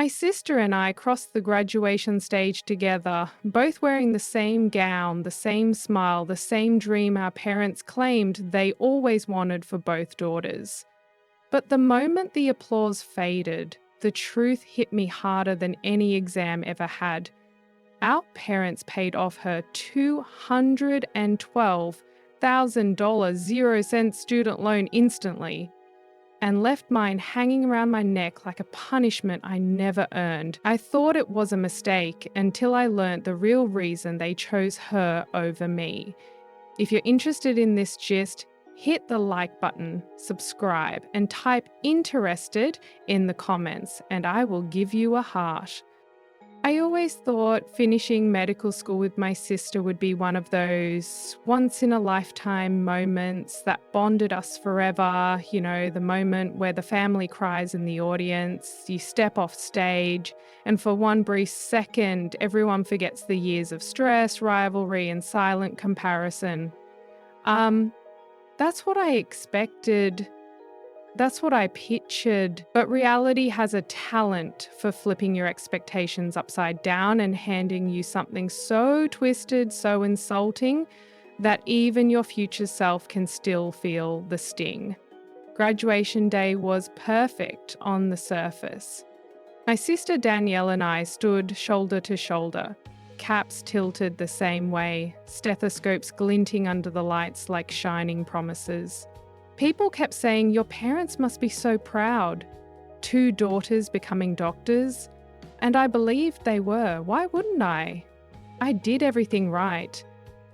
My sister and I crossed the graduation stage together, both wearing the same gown, the same smile, the same dream our parents claimed they always wanted for both daughters. But the moment the applause faded, the truth hit me harder than any exam ever had. Our parents paid off her $212,000 0-cent student loan instantly and left mine hanging around my neck like a punishment I never earned. I thought it was a mistake until I learnt the real reason they chose her over me. If you're interested in this gist, hit the like button, subscribe, and type "interested" in the comments, and I will give you a heart. I always thought finishing medical school with my sister would be one of those once-in-a-lifetime moments that bonded us forever, the moment where the family cries in the audience, you step off stage, and for one brief second, everyone forgets the years of stress, rivalry, and silent comparison. That's what I expected. That's what I pictured, but reality has a talent for flipping your expectations upside down and handing you something so twisted, so insulting, that even your future self can still feel the sting. Graduation day was perfect on the surface. My sister Danielle and I stood shoulder to shoulder, caps tilted the same way, stethoscopes glinting under the lights like shining promises. People kept saying, "Your parents must be so proud. 2 daughters becoming doctors." And I believed they were. Why wouldn't I? I did everything right.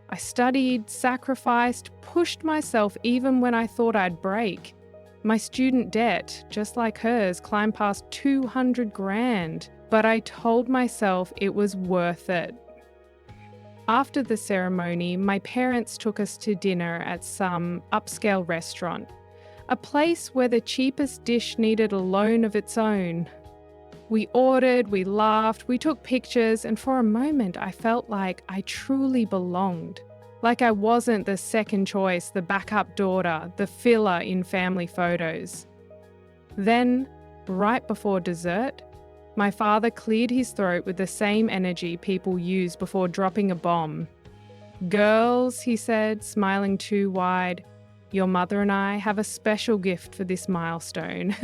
I studied, sacrificed, pushed myself even when I thought I'd break. My student debt, just like hers, climbed past 200 grand. But I told myself it was worth it. After the ceremony, my parents took us to dinner at some upscale restaurant, a place where the cheapest dish needed a loan of its own. We ordered, we laughed, we took pictures, and for a moment I felt like I truly belonged. Like I wasn't the second choice, the backup daughter, the filler in family photos. Then, right before dessert, my father cleared his throat with the same energy people use before dropping a bomb. "Girls," he said, smiling too wide, "your mother and I have a special gift for this milestone."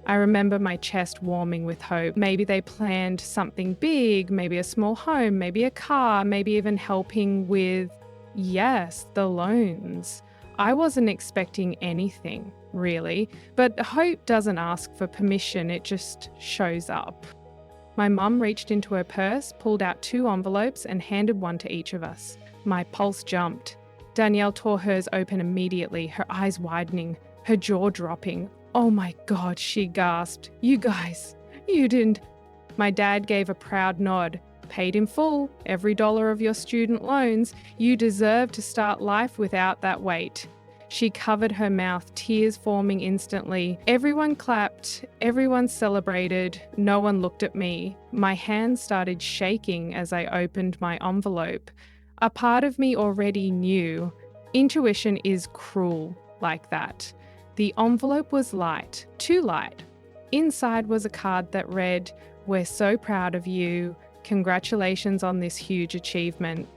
I remember my chest warming with hope. Maybe they planned something big, maybe a small home, maybe a car, maybe even helping with, yes, the loans. I wasn't expecting anything, really, but hope doesn't ask for permission, it just shows up. My mum reached into her purse, pulled out 2 envelopes and handed one to each of us. My pulse jumped. Danielle tore hers open immediately, her eyes widening, her jaw dropping. "Oh my God," she gasped. "You guys, you didn't..." My dad gave a proud nod. "Paid in full, every dollar of your student loans. You deserve to start life without that weight." She covered her mouth, tears forming instantly. Everyone clapped, everyone celebrated, no one looked at me. My hands started shaking as I opened my envelope. A part of me already knew. Intuition is cruel like that. The envelope was light, too light. Inside was a card that read, "We're so proud of you. Congratulations on this huge achievement."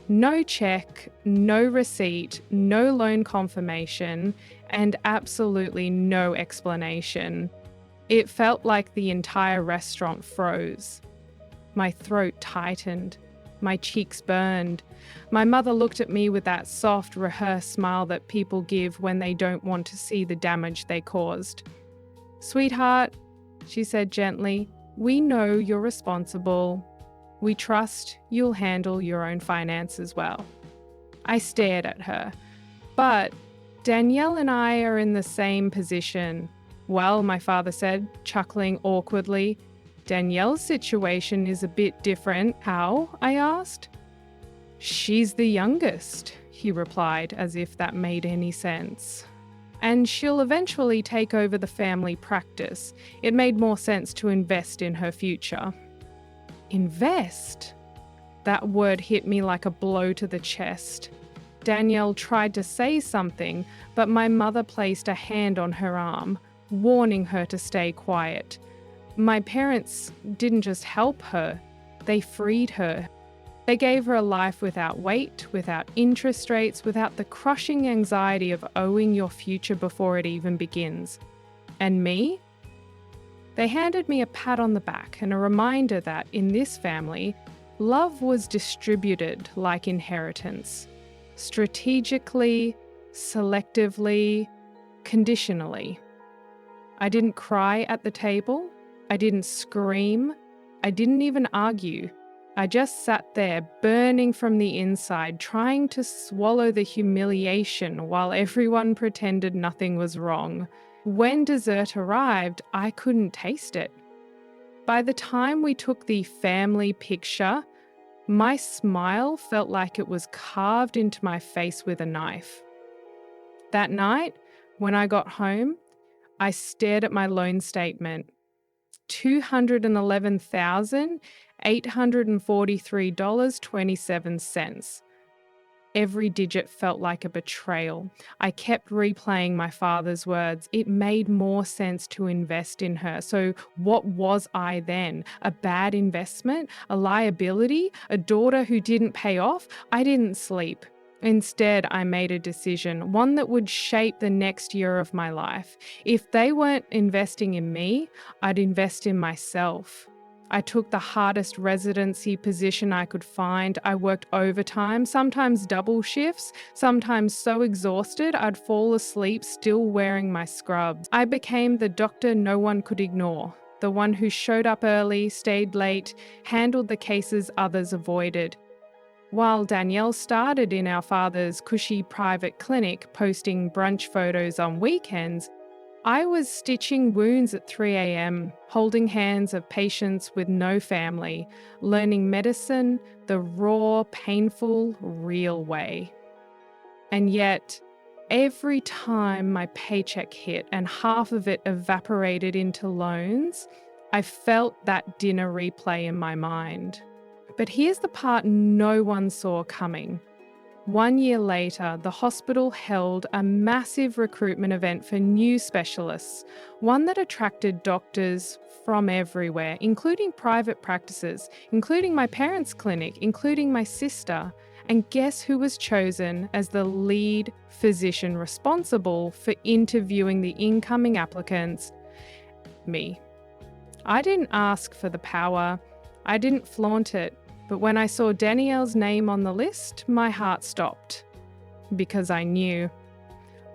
No check, no receipt, no loan confirmation, and absolutely no explanation. It felt like the entire restaurant froze. My throat tightened. My cheeks burned. My mother looked at me with that soft, rehearsed smile that people give when they don't want to see the damage they caused. "Sweetheart," she said gently, "we know you're responsible. We trust you'll handle your own finances well." I stared at her. "But Danielle and I are in the same position." "Well," my father said, chuckling awkwardly, "Danielle's situation is a bit different." "How?" I asked. "She's the youngest," he replied, as if that made any sense. "And she'll eventually take over the family practice. It made more sense to invest in her future." Invest? That word hit me like a blow to the chest. Danielle tried to say something, but my mother placed a hand on her arm, warning her to stay quiet. My parents didn't just help her, they freed her. They gave her a life without weight, without interest rates, without the crushing anxiety of owing your future before it even begins. And me? They handed me a pat on the back and a reminder that in this family, love was distributed like inheritance, strategically, selectively, conditionally. I didn't cry at the table. I didn't scream. I didn't even argue. I just sat there, burning from the inside, trying to swallow the humiliation while everyone pretended nothing was wrong. When dessert arrived, I couldn't taste it. By the time we took the family picture, my smile felt like it was carved into my face with a knife. That night, when I got home, I stared at my loan statement. $211,843.27. Every digit felt like a betrayal. I kept replaying my father's words. It made more sense to invest in her. So what was I then? A bad investment? A liability? A daughter who didn't pay off? I didn't sleep. Instead, I made a decision, one that would shape the next year of my life. If they weren't investing in me, I'd invest in myself. I took the hardest residency position I could find. I worked overtime, sometimes double shifts, sometimes so exhausted I'd fall asleep still wearing my scrubs. I became the doctor no one could ignore, the one who showed up early, stayed late, handled the cases others avoided. While Danielle started in our father's cushy private clinic, posting brunch photos on weekends, I was stitching wounds at 3 a.m., holding hands of patients with no family, learning medicine the raw, painful, real way. And yet, every time my paycheck hit and half of it evaporated into loans, I felt that dinner replay in my mind. But here's the part no one saw coming. 1 year later, the hospital held a massive recruitment event for new specialists, one that attracted doctors from everywhere, including private practices, including my parents' clinic, including my sister. And guess who was chosen as the lead physician responsible for interviewing the incoming applicants? Me. I didn't ask for the power. I didn't flaunt it. But when I saw Danielle's name on the list, my heart stopped. Because I knew.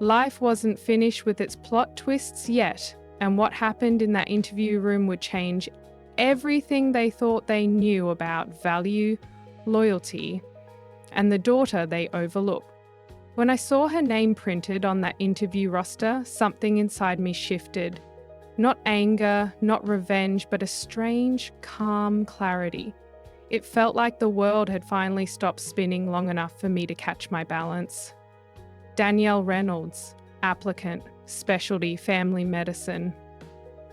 Life wasn't finished with its plot twists yet, and what happened in that interview room would change everything they thought they knew about value, loyalty, and the daughter they overlooked. When I saw her name printed on that interview roster, something inside me shifted. Not anger, not revenge, but a strange, calm clarity. It felt like the world had finally stopped spinning long enough for me to catch my balance. Danielle Reynolds, applicant, specialty family medicine.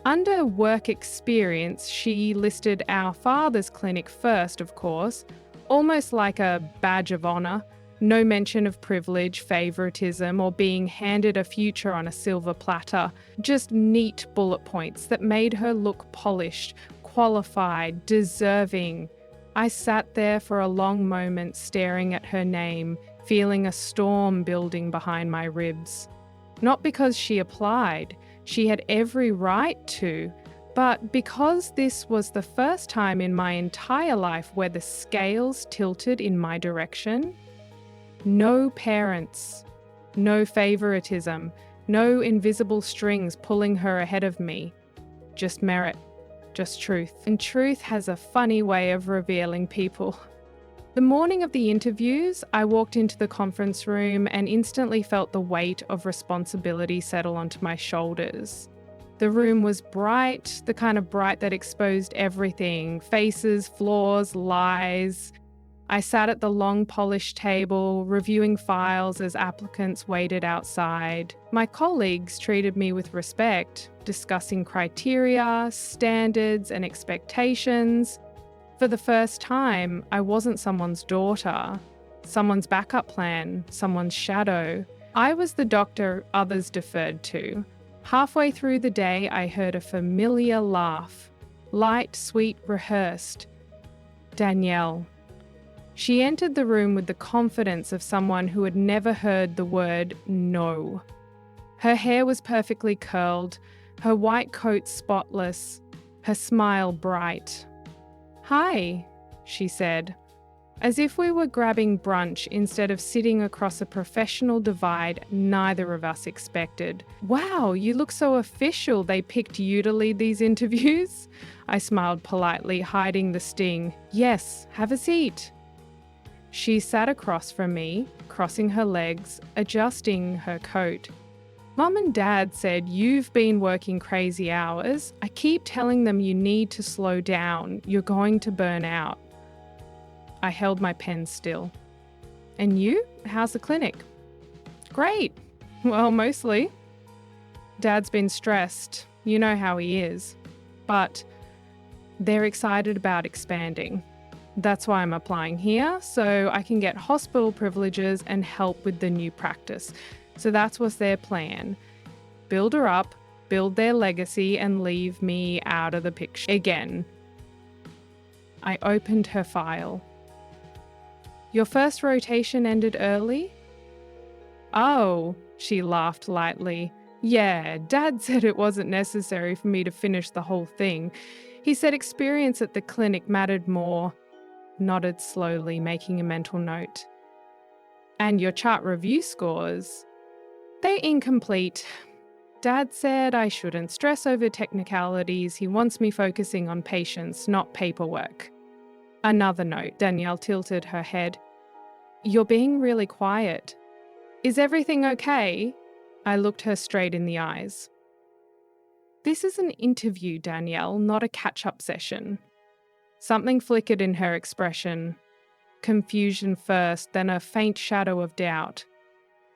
Under work experience, she listed our father's clinic first, of course, almost like a badge of honor. No mention of privilege, favoritism, or being handed a future on a silver platter. Just neat bullet points that made her look polished, qualified, deserving. I sat there for a long moment staring at her name, feeling a storm building behind my ribs. Not because she applied, she had every right to, but because this was the first time in my entire life where the scales tilted in my direction. No parents, no favoritism, no invisible strings pulling her ahead of me. Just merit. Just truth. And truth has a funny way of revealing people. The morning of the interviews, I walked into the conference room and instantly felt the weight of responsibility settle onto my shoulders. The room was bright, the kind of bright that exposed everything, faces, flaws, lies. I sat at the long polished table, reviewing files as applicants waited outside. My colleagues treated me with respect, discussing criteria, standards, and expectations. For the first time, I wasn't someone's daughter, someone's backup plan, someone's shadow. I was the doctor others deferred to. Halfway through the day, I heard a familiar laugh, Light, sweet, rehearsed. Danielle. She entered the room with the confidence of someone who had never heard the word no. Her hair was perfectly curled, her white coat spotless, her smile bright. "Hi," she said, as if we were grabbing brunch instead of sitting across a professional divide neither of us expected. "Wow, you look so official. They picked you to lead these interviews?" I smiled politely, hiding the sting. "Yes, have a seat." She sat across from me, crossing her legs, adjusting her coat. "Mum and Dad said you've been working crazy hours. I keep telling them you need to slow down. You're going to burn out." I held my pen still. "And you? How's the clinic?" "Great. Well, mostly. Dad's been stressed. You know how he is. But they're excited about expanding. That's why I'm applying here, so I can get hospital privileges and help with the new practice. So that's what's their plan. Build her up, build their legacy, and leave me out of the picture again." I opened her file. "Your first rotation ended early?" "Oh," she laughed lightly. "Yeah, Dad said it wasn't necessary for me to finish the whole thing. He said experience at the clinic mattered more." Nodded slowly, making a mental note. "And your chart review scores?" "They're incomplete. Dad said I shouldn't stress over technicalities. He wants me focusing on patients, not paperwork." Another note. Danielle tilted her head. "You're being really quiet. Is everything okay?" I looked her straight in the eyes. "This is an interview, Danielle, not a catch-up session." Something flickered in her expression. Confusion first, then a faint shadow of doubt.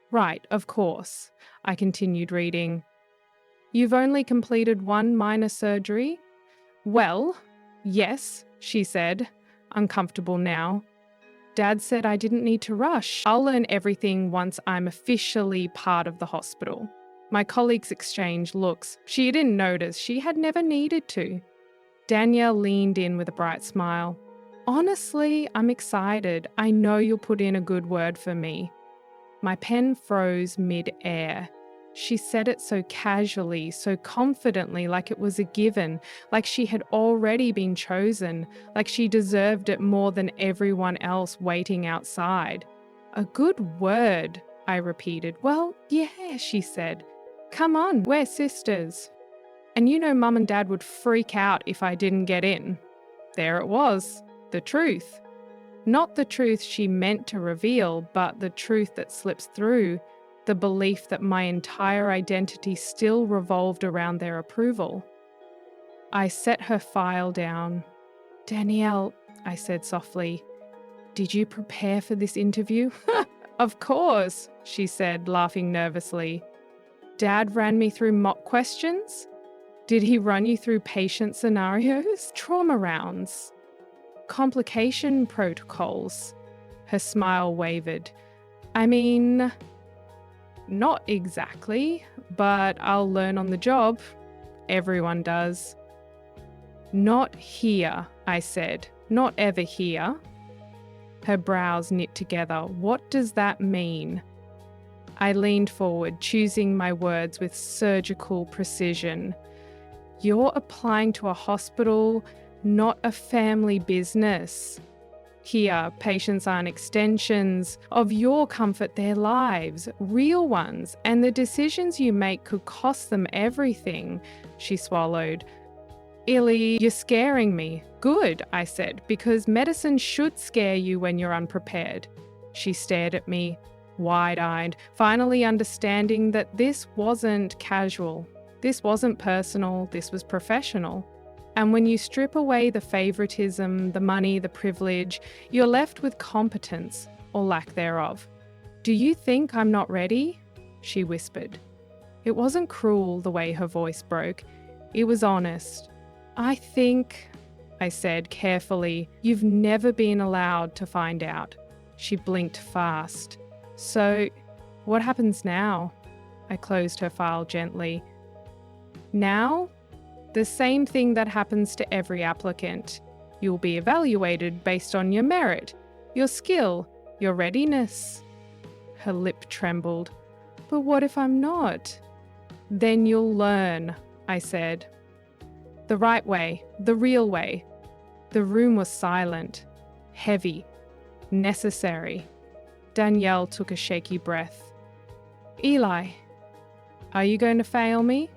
"Right, of course." I continued reading. "You've only completed one minor surgery?" "Well, yes," she said, uncomfortable now. "Dad said I didn't need to rush. I'll learn everything once I'm officially part of the hospital." My colleagues exchanged looks. She didn't notice. She had never needed to. Danielle leaned in with a bright smile. "Honestly, I'm excited. I know you'll put in a good word for me." My pen froze mid-air. She said it so casually, so confidently, like it was a given, like she had already been chosen, like she deserved it more than everyone else waiting outside. "A good word," I repeated. "Well, yeah," she said. "Come on, we're sisters. And you know Mum and Dad would freak out if I didn't get in." There it was, the truth. Not the truth she meant to reveal, but the truth that slips through, the belief that my entire identity still revolved around their approval. I set her file down. "Danielle," I said softly, "did you prepare for this interview?" "Of course," she said, laughing nervously. "Dad ran me through mock questions?" "Did he run you through patient scenarios?" "Trauma rounds?" "Complication protocols?" Her smile wavered. "I mean, not exactly, but I'll learn on the job. Everyone does." "Not here," I said. "Not ever here." Her brows knit together. "What does that mean?" I leaned forward, choosing my words with surgical precision. "You're applying to a hospital, not a family business. Here, patients aren't extensions of your comfort, their lives, real ones, and the decisions you make could cost them everything." She swallowed. "Illy, you're scaring me." "Good," I said, "because medicine should scare you when you're unprepared." She stared at me, wide-eyed, finally understanding that this wasn't casual. This wasn't personal, this was professional. And when you strip away the favoritism, the money, the privilege, you're left with competence, or lack thereof. "Do you think I'm not ready?" she whispered. It wasn't cruel the way her voice broke. It was honest. "I think," I said carefully, "you've never been allowed to find out." She blinked fast. "So, what happens now?" I closed her file gently. "Now? The same thing that happens to every applicant. You'll be evaluated based on your merit, your skill, your readiness. Her lip trembled. But what if I'm not? Then you'll learn, I said. The right way, the real way. The room was silent, heavy, necessary. Danielle took a shaky breath. Eli, are you going to fail me?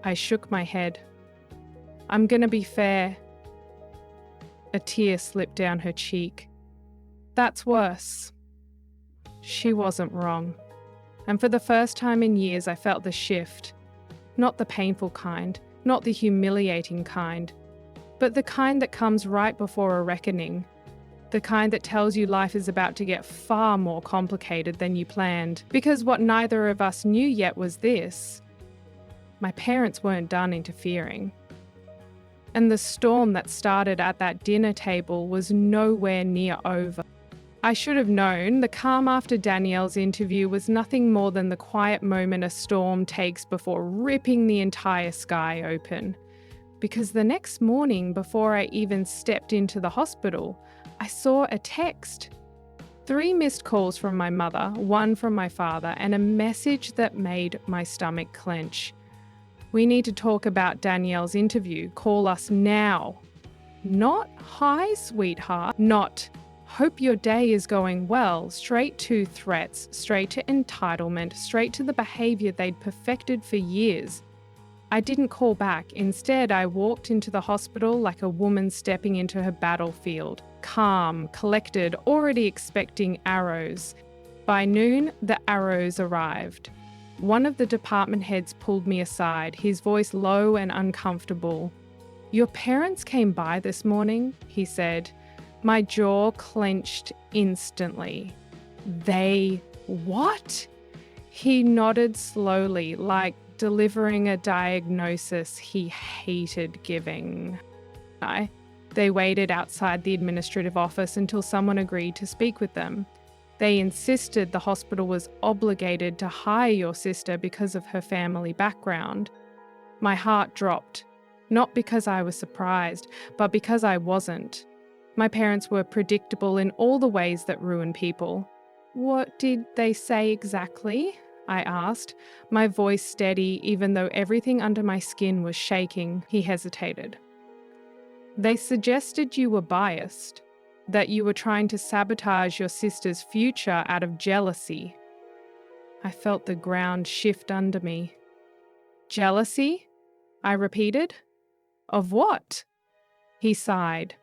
I shook my head. I'm going to be fair. A tear slipped down her cheek. That's worse. She wasn't wrong. And for the first time in years, I felt the shift. Not the painful kind, not the humiliating kind, but the kind that comes right before a reckoning. The kind that tells you life is about to get far more complicated than you planned. Because what neither of us knew yet was this. My parents weren't done interfering. And the storm that started at that dinner table was nowhere near over. I should have known the calm after Danielle's interview was nothing more than the quiet moment a storm takes before ripping the entire sky open. Because the next morning, before I even stepped into the hospital, I saw a text. 3 missed calls from my mother, 1 from my father, and a message that made my stomach clench. We need to talk about Danielle's interview. Call us now. Not hi, sweetheart. Not hope your day is going well. Straight to threats, straight to entitlement, straight to the behavior they'd perfected for years. I didn't call back. Instead, I walked into the hospital like a woman stepping into her battlefield. Calm, collected, already expecting arrows. By noon, the arrows arrived. One of the department heads pulled me aside, his voice low and uncomfortable. Your parents came by this morning, he said. My jaw clenched instantly. They what? He nodded slowly, like delivering a diagnosis he hated giving. They waited outside the administrative office until someone agreed to speak with them. They insisted the hospital was obligated to hire your sister because of her family background. My heart dropped, not because I was surprised, but because I wasn't. My parents were predictable in all the ways that ruin people. What did they say exactly? I asked, my voice steady even though everything under my skin was shaking. He hesitated. They suggested you were biased, that you were trying to sabotage your sister's future out of jealousy. I felt the ground shift under me. Jealousy? I repeated. Of what? He sighed.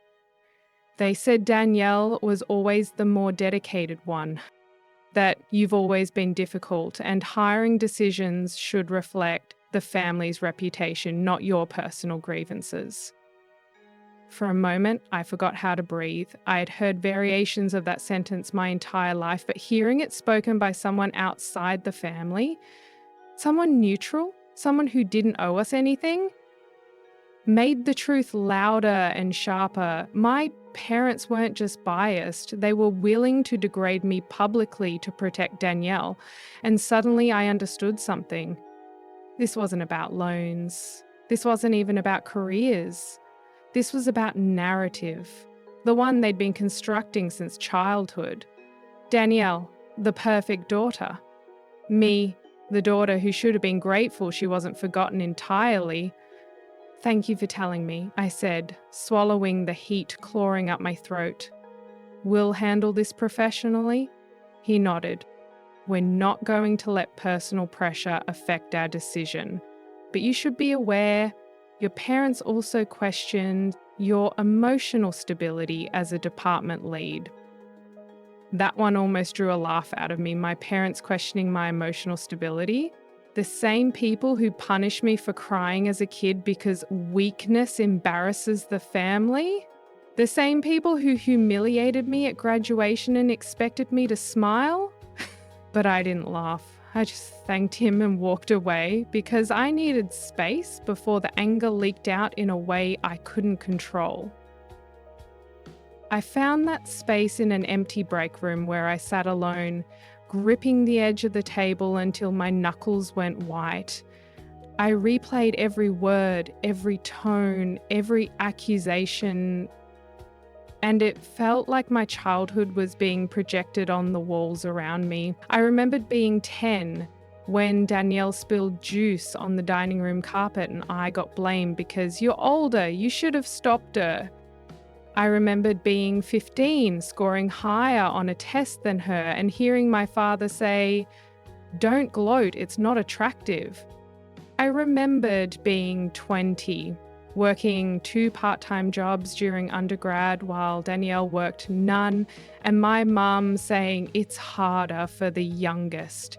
They said Danielle was always the more dedicated one, that you've always been difficult and hiring decisions should reflect the family's reputation, not your personal grievances. For a moment, I forgot how to breathe. I had heard variations of that sentence my entire life, but hearing it spoken by someone outside the family, someone neutral, someone who didn't owe us anything, made the truth louder and sharper. My parents weren't just biased, they were willing to degrade me publicly to protect Danielle. And suddenly I understood something. This wasn't about loans. This wasn't even about careers. This was about narrative, the one they'd been constructing since childhood. Danielle, the perfect daughter. Me, the daughter who should have been grateful she wasn't forgotten entirely. Thank you for telling me, I said, swallowing the heat clawing up my throat. We'll handle this professionally? He nodded. We're not going to let personal pressure affect our decision. But you should be aware, your parents also questioned your emotional stability as a department lead. That one almost drew a laugh out of me, my parents questioning my emotional stability. The same people who punish me for crying as a kid because weakness embarrasses the family? The same people who humiliated me at graduation and expected me to smile? But I didn't laugh. I just thanked him and walked away because I needed space before the anger leaked out in a way I couldn't control. I found that space in an empty break room where I sat alone, gripping the edge of the table until my knuckles went white. I replayed every word, every tone, every accusation, and it felt like my childhood was being projected on the walls around me. I remembered being 10 when Danielle spilled juice on the dining room carpet and I got blamed because you're older, you should have stopped her. I remembered being 15, scoring higher on a test than her, and hearing my father say, "Don't gloat, it's not attractive." I remembered being 20, working 2 part-time jobs during undergrad while Danielle worked none, and my mum saying it's harder for the youngest.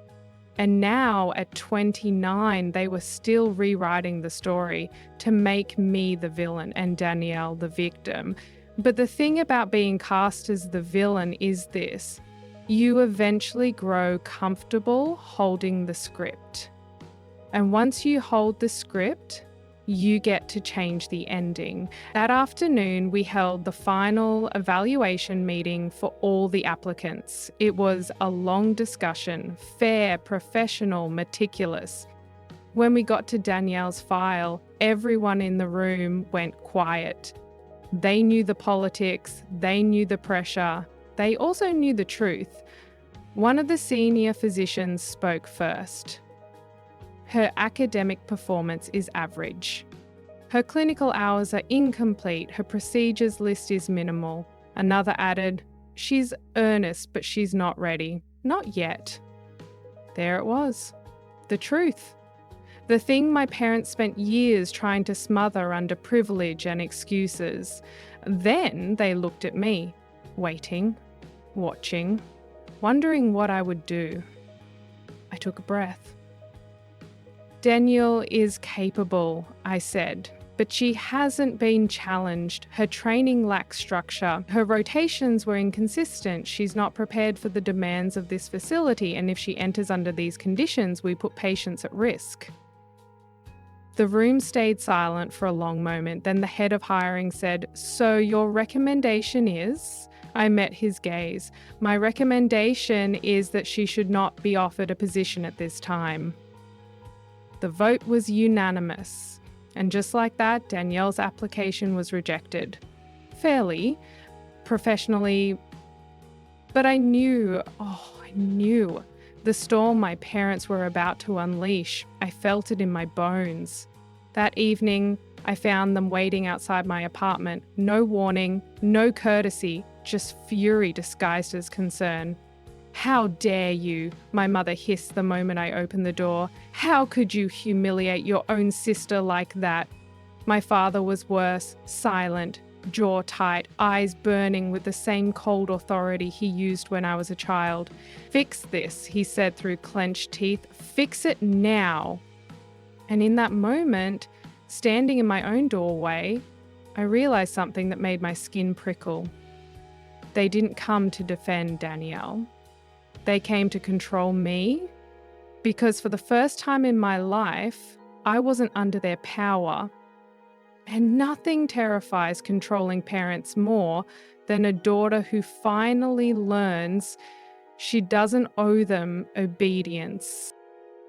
And now at 29, they were still rewriting the story to make me the villain and Danielle the victim. But the thing about being cast as the villain is this: you eventually grow comfortable holding the script. And once you hold the script, you get to change the ending. That afternoon, we held the final evaluation meeting for all the applicants. It was a long discussion, fair, professional, meticulous. When we got to Danielle's file, everyone in the room went quiet. They knew the politics, they knew the pressure, they also knew the truth. One of the senior physicians spoke first. Her academic performance is average. Her clinical hours are incomplete, her procedures list is minimal. Another added, "She's earnest, but she's not ready. Not yet." There it was. The truth. The thing my parents spent years trying to smother under privilege and excuses. Then they looked at me, waiting, watching, wondering what I would do. I took a breath. "Danielle is capable," I said, "but she hasn't been challenged. Her training lacks structure. Her rotations were inconsistent. She's not prepared for the demands of this facility, and if she enters under these conditions, we put patients at risk." The room stayed silent for a long moment. Then the head of hiring said, "So your recommendation is?" I met his gaze. "My recommendation is that she should not be offered a position at this time." The vote was unanimous. And just like that, Danielle's application was rejected. Fairly, professionally, but I knew the storm my parents were about to unleash. I felt it in my bones. That evening, I found them waiting outside my apartment. No warning, no courtesy, just fury disguised as concern. "How dare you?" my mother hissed the moment I opened the door. "How could you humiliate your own sister like that?" My father was worse, silent, jaw tight, eyes burning with the same cold authority he used when I was a child. "Fix this," he said through clenched teeth. "Fix it now." And in that moment, standing in my own doorway, I realized something that made my skin prickle. They didn't come to defend Danielle. They came to control me, because for the first time in my life, I wasn't under their power. And nothing terrifies controlling parents more than a daughter who finally learns she doesn't owe them obedience.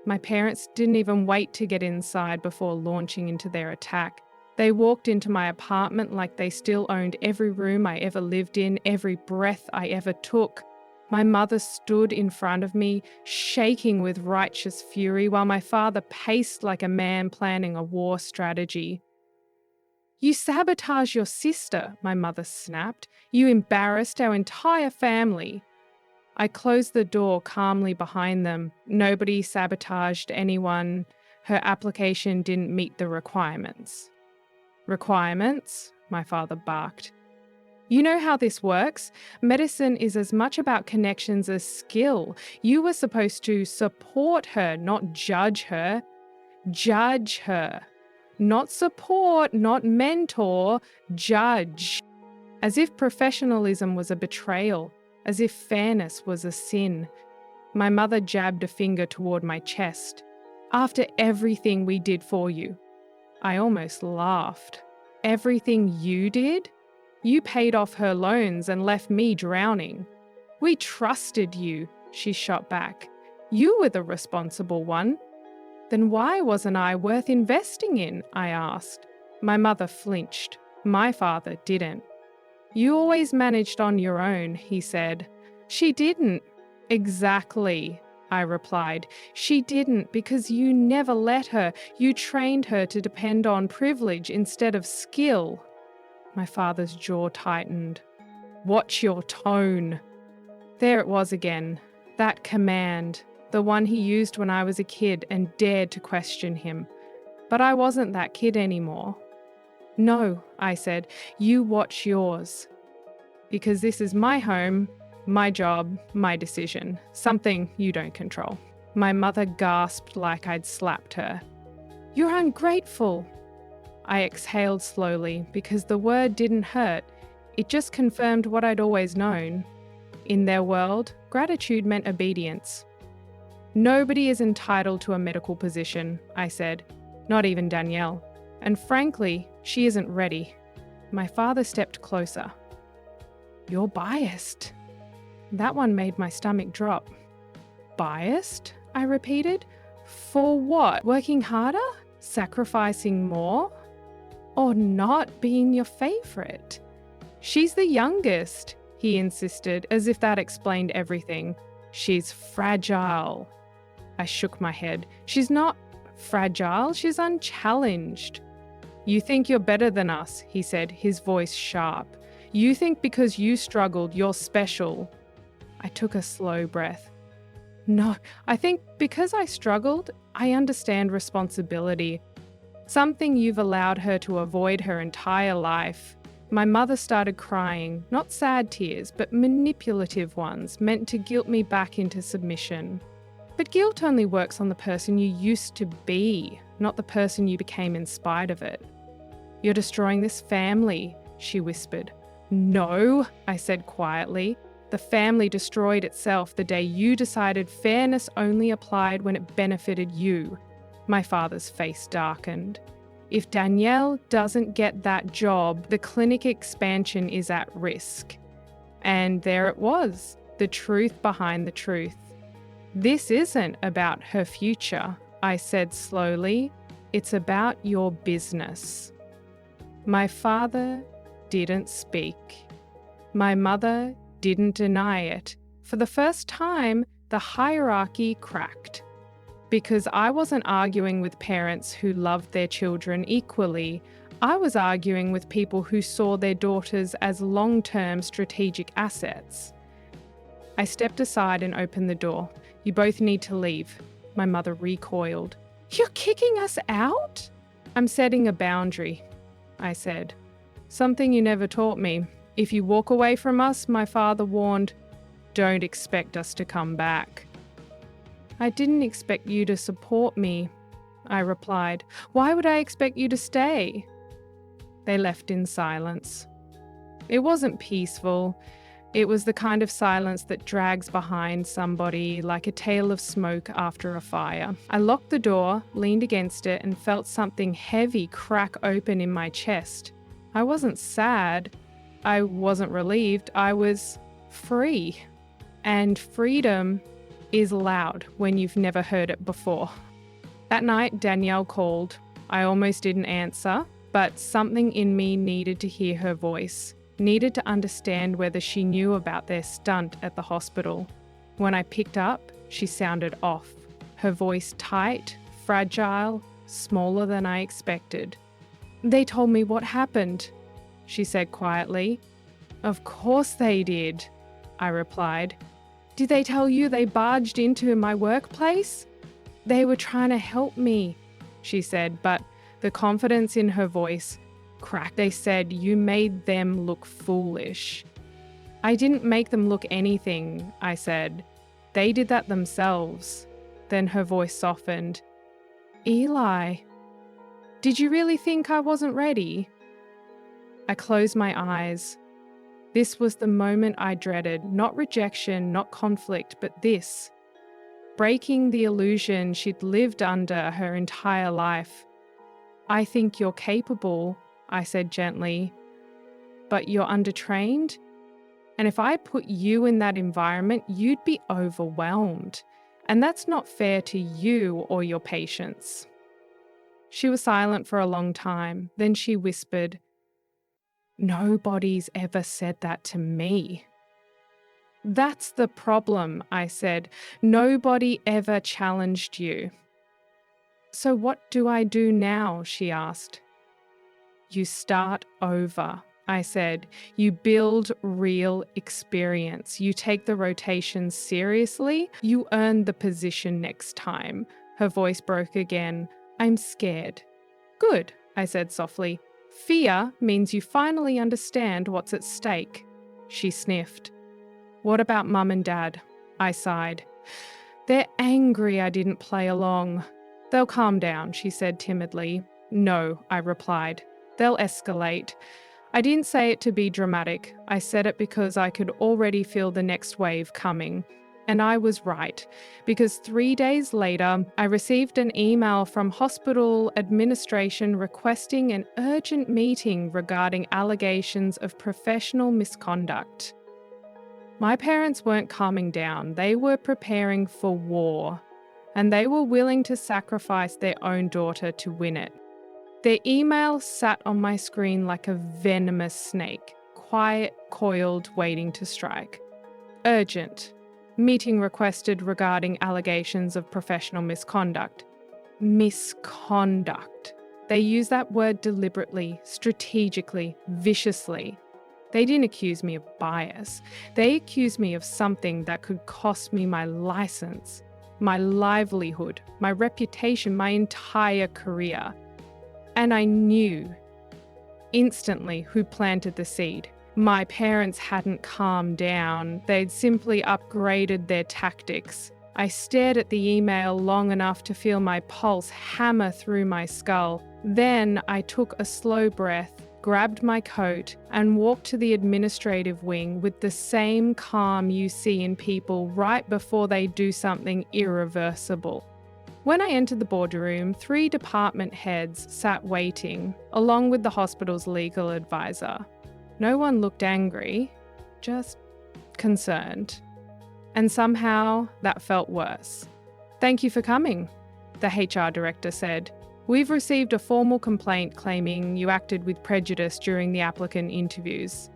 My parents didn't even wait to get inside before launching into their attack. They walked into my apartment like they still owned every room I ever lived in, every breath I ever took. My mother stood in front of me, shaking with righteous fury, while my father paced like a man planning a war strategy. "You sabotaged your sister," my mother snapped. "You embarrassed our entire family." I closed the door calmly behind them. Nobody sabotaged anyone. Her application didn't meet the requirements. "Requirements?" my father barked. "You know how this works? Medicine is as much about connections as skill. You were supposed to support her, not judge her. Judge her. Not support, not mentor, judge." As if professionalism was a betrayal, as if fairness was a sin. My mother jabbed a finger toward my chest. "After everything we did for you." I almost laughed. "Everything you did? You paid off her loans and left me drowning. We trusted you," she shot back. "You were the responsible one." Then why wasn't I worth investing in? I asked. My mother flinched. My father didn't. You always managed on your own, he said. She didn't. Exactly, I replied. She didn't because you never let her. You trained her to depend on privilege instead of skill. My father's jaw tightened. Watch your tone. There it was again. That command. The one he used when I was a kid and dared to question him. But I wasn't that kid anymore. No, I said, you watch yours. Because this is my home, my job, my decision. Something you don't control. My mother gasped like I'd slapped her. You're ungrateful. I exhaled slowly because the word didn't hurt. It just confirmed what I'd always known. In their world, gratitude meant obedience. Nobody is entitled to a medical position, I said. Not even Danielle. And frankly, she isn't ready. My father stepped closer. You're biased. That one made my stomach drop. Biased? I repeated. For what? Working harder? Sacrificing more? Or not being your favorite? She's the youngest, he insisted, as if that explained everything. She's fragile. I shook my head. She's not fragile, she's unchallenged. You think you're better than us, he said, his voice sharp. You think because you struggled, you're special. I took a slow breath. No, I think because I struggled, I understand responsibility. Something you've allowed her to avoid her entire life. My mother started crying, not sad tears, but manipulative ones, meant to guilt me back into submission. But guilt only works on the person you used to be, not the person you became in spite of it. You're destroying this family, she whispered. No, I said quietly. The family destroyed itself the day you decided fairness only applied when it benefited you. My father's face darkened. If Danielle doesn't get that job, the clinic expansion is at risk. And there it was, the truth behind the truth. This isn't about her future, I said slowly. It's about your business. My father didn't speak. My mother didn't deny it. For the first time, the hierarchy cracked. Because I wasn't arguing with parents who loved their children equally. I was arguing with people who saw their daughters as long-term strategic assets. I stepped aside and opened the door. You both need to leave. My mother recoiled. You're kicking us out? I'm setting a boundary, I said. Something you never taught me. If you walk away from us, my father warned, don't expect us to come back. I didn't expect you to support me, I replied. Why would I expect you to stay? They left in silence. It wasn't peaceful. It was the kind of silence that drags behind somebody like a tail of smoke after a fire. I locked the door, leaned against it, and felt something heavy crack open in my chest. I wasn't sad. I wasn't relieved. I was free. And freedom is loud when you've never heard it before. That night, Danielle called. I almost didn't answer, but something in me needed to hear her voice, needed to understand whether she knew about their stunt at the hospital. When I picked up, she sounded off, her voice tight, fragile, smaller than I expected. They told me what happened, she said quietly. Of course they did, I replied. Did they tell you they barged into my workplace? They were trying to help me, she said, but the confidence in her voice cracked. They said you made them look foolish. I didn't make them look anything, I said. They did that themselves. Then her voice softened. Eli, did you really think I wasn't ready? I closed my eyes. This was the moment I dreaded, not rejection, not conflict, but this. Breaking the illusion she'd lived under her entire life. I think you're capable, I said gently, but you're undertrained? And if I put you in that environment, you'd be overwhelmed. And that's not fair to you or your patients." She was silent for a long time. Then she whispered, "Nobody's ever said that to me." "That's the problem," I said. "Nobody ever challenged you." "So what do I do now?" she asked. "You start over," I said. "You build real experience. You take the rotations seriously. You earn the position next time." Her voice broke again. "I'm scared." "Good," I said softly. "Fear means you finally understand what's at stake." She sniffed. "What about Mum and Dad?" I sighed. "They're angry I didn't play along." "They'll calm down," she said timidly. "No," I replied. "They'll escalate." I didn't say it to be dramatic. I said it because I could already feel the next wave coming. And I was right, because 3 days later, I received an email from hospital administration requesting an urgent meeting regarding allegations of professional misconduct. My parents weren't calming down. They were preparing for war, and they were willing to sacrifice their own daughter to win it. Their email sat on my screen like a venomous snake, quiet, coiled, waiting to strike. Urgent. Meeting requested regarding allegations of professional misconduct. Misconduct. They use that word deliberately, strategically, viciously. They didn't accuse me of bias. They accused me of something that could cost me my license, my livelihood, my reputation, my entire career. And I knew instantly who planted the seed. My parents hadn't calmed down. They'd simply upgraded their tactics. I stared at the email long enough to feel my pulse hammer through my skull. Then I took a slow breath, grabbed my coat, and walked to the administrative wing with the same calm you see in people right before they do something irreversible. When I entered the boardroom, 3 department heads sat waiting, along with the hospital's legal advisor. No one looked angry, just concerned. And somehow that felt worse. "Thank you for coming," the HR director said. "We've received a formal complaint claiming you acted with prejudice during the applicant interviews."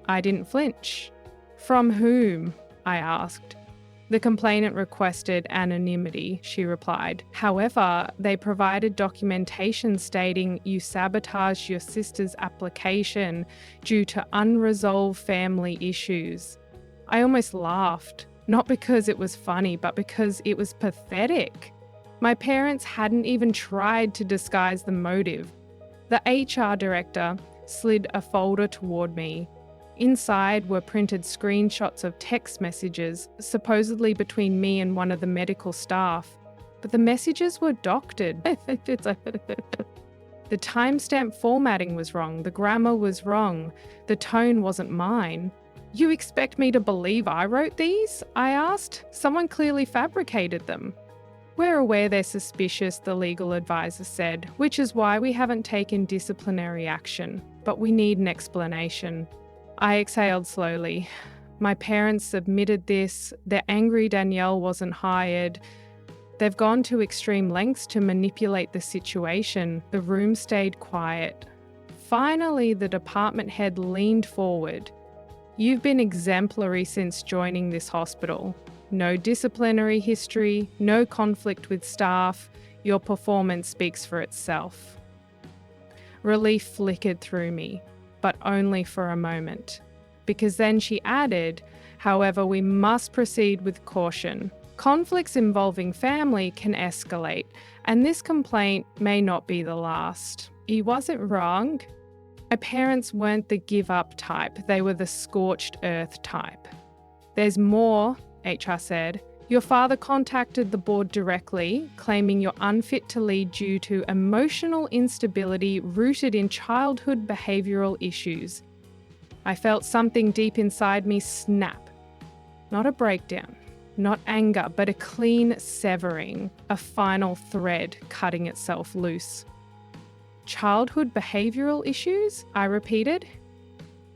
I didn't flinch. "From whom?" I asked. "The complainant requested anonymity," she replied. "However, they provided documentation stating you sabotaged your sister's application due to unresolved family issues." I almost laughed, not because it was funny, but because it was pathetic. My parents hadn't even tried to disguise the motive. The HR director slid a folder toward me. Inside were printed screenshots of text messages, supposedly between me and one of the medical staff. But the messages were doctored. The timestamp formatting was wrong, the grammar was wrong, the tone wasn't mine. "You expect me to believe I wrote these?" I asked. "Someone clearly fabricated them." "We're aware they're suspicious," the legal advisor said, "which is why we haven't taken disciplinary action. But we need an explanation." I exhaled slowly. My parents submitted this. They're angry Danielle wasn't hired. They've gone to extreme lengths to manipulate the situation. The room stayed quiet. Finally, the department head leaned forward. "You've been exemplary since joining this hospital. No disciplinary history, no conflict with staff. Your performance speaks for itself." Relief flickered through me, but only for a moment. Because then she added, "However, we must proceed with caution. Conflicts involving family can escalate, and this complaint may not be the last." He wasn't wrong. My parents weren't the give-up type, they were the scorched earth type. "There's more," HR said. "Your father contacted the board directly, claiming you're unfit to lead due to emotional instability rooted in childhood behavioural issues." I felt something deep inside me snap. Not a breakdown, not anger, but a clean severing, a final thread cutting itself loose. "Childhood behavioural issues?" I repeated.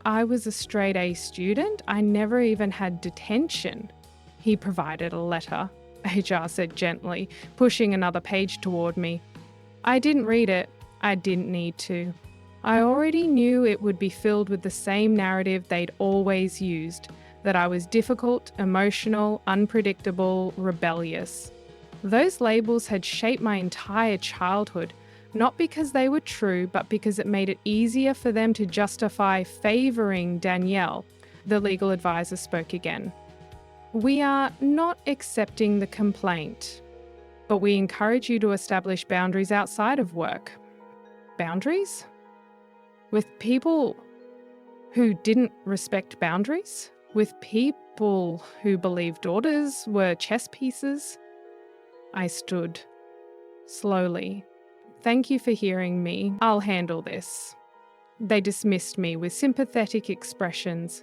"I was a straight A student. I never even had detention." He provided a letter. HR said gently, pushing another page toward me. I didn't read it. I didn't need to. I already knew it would be filled with the same narrative they'd always used, that I was difficult, emotional, unpredictable, rebellious. Those labels had shaped my entire childhood, not because they were true, but because it made it easier for them to justify favoring Danielle. The legal advisor spoke again. We are not accepting the complaint, but we encourage you to establish boundaries outside of work. Boundaries? With people who didn't respect boundaries? With people who believed daughters were chess pieces? I stood, slowly. Thank you for hearing me. I'll handle this. They dismissed me with sympathetic expressions,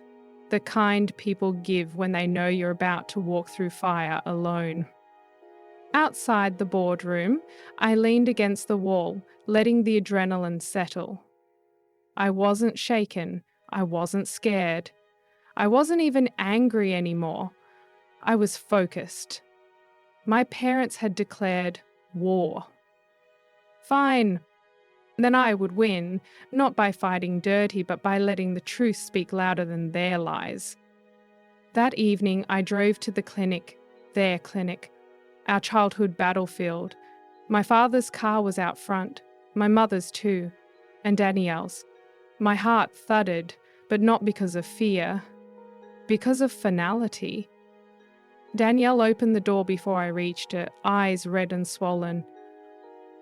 the kind people give when they know you're about to walk through fire alone. Outside the boardroom, I leaned against the wall, letting the adrenaline settle. I wasn't shaken. I wasn't scared. I wasn't even angry anymore. I was focused. My parents had declared war. Fine. Then I would win, not by fighting dirty, but by letting the truth speak louder than their lies. That evening, I drove to the clinic, their clinic, our childhood battlefield. My father's car was out front, my mother's too, and Danielle's. My heart thudded, but not because of fear, because of finality. Danielle opened the door before I reached it, eyes red and swollen.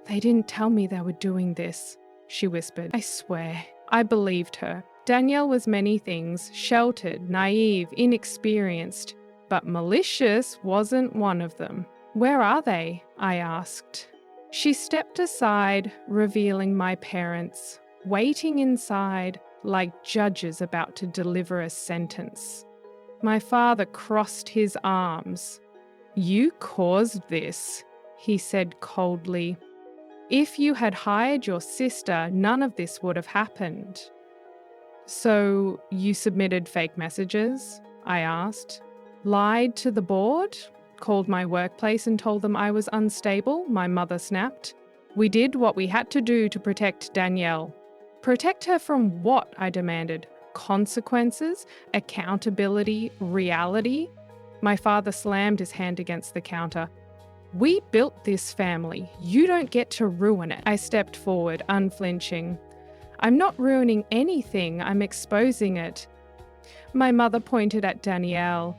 They didn't tell me they were doing this, she whispered. I swear. I believed her. Danielle was many things, sheltered, naive, inexperienced, but malicious wasn't one of them. Where are they? I asked. She stepped aside, revealing my parents, waiting inside like judges about to deliver a sentence. My father crossed his arms. You caused this, he said coldly. If you had hired your sister, none of this would have happened. So you submitted fake messages? I asked. Lied to the board? Called my workplace and told them I was unstable? My mother snapped. We did what we had to do to protect Danielle. Protect her from what? I demanded. Consequences? Accountability? Reality? My father slammed his hand against the counter. We built this family. You don't get to ruin it. I stepped forward, unflinching. I'm not ruining anything. I'm exposing it. My mother pointed at Danielle.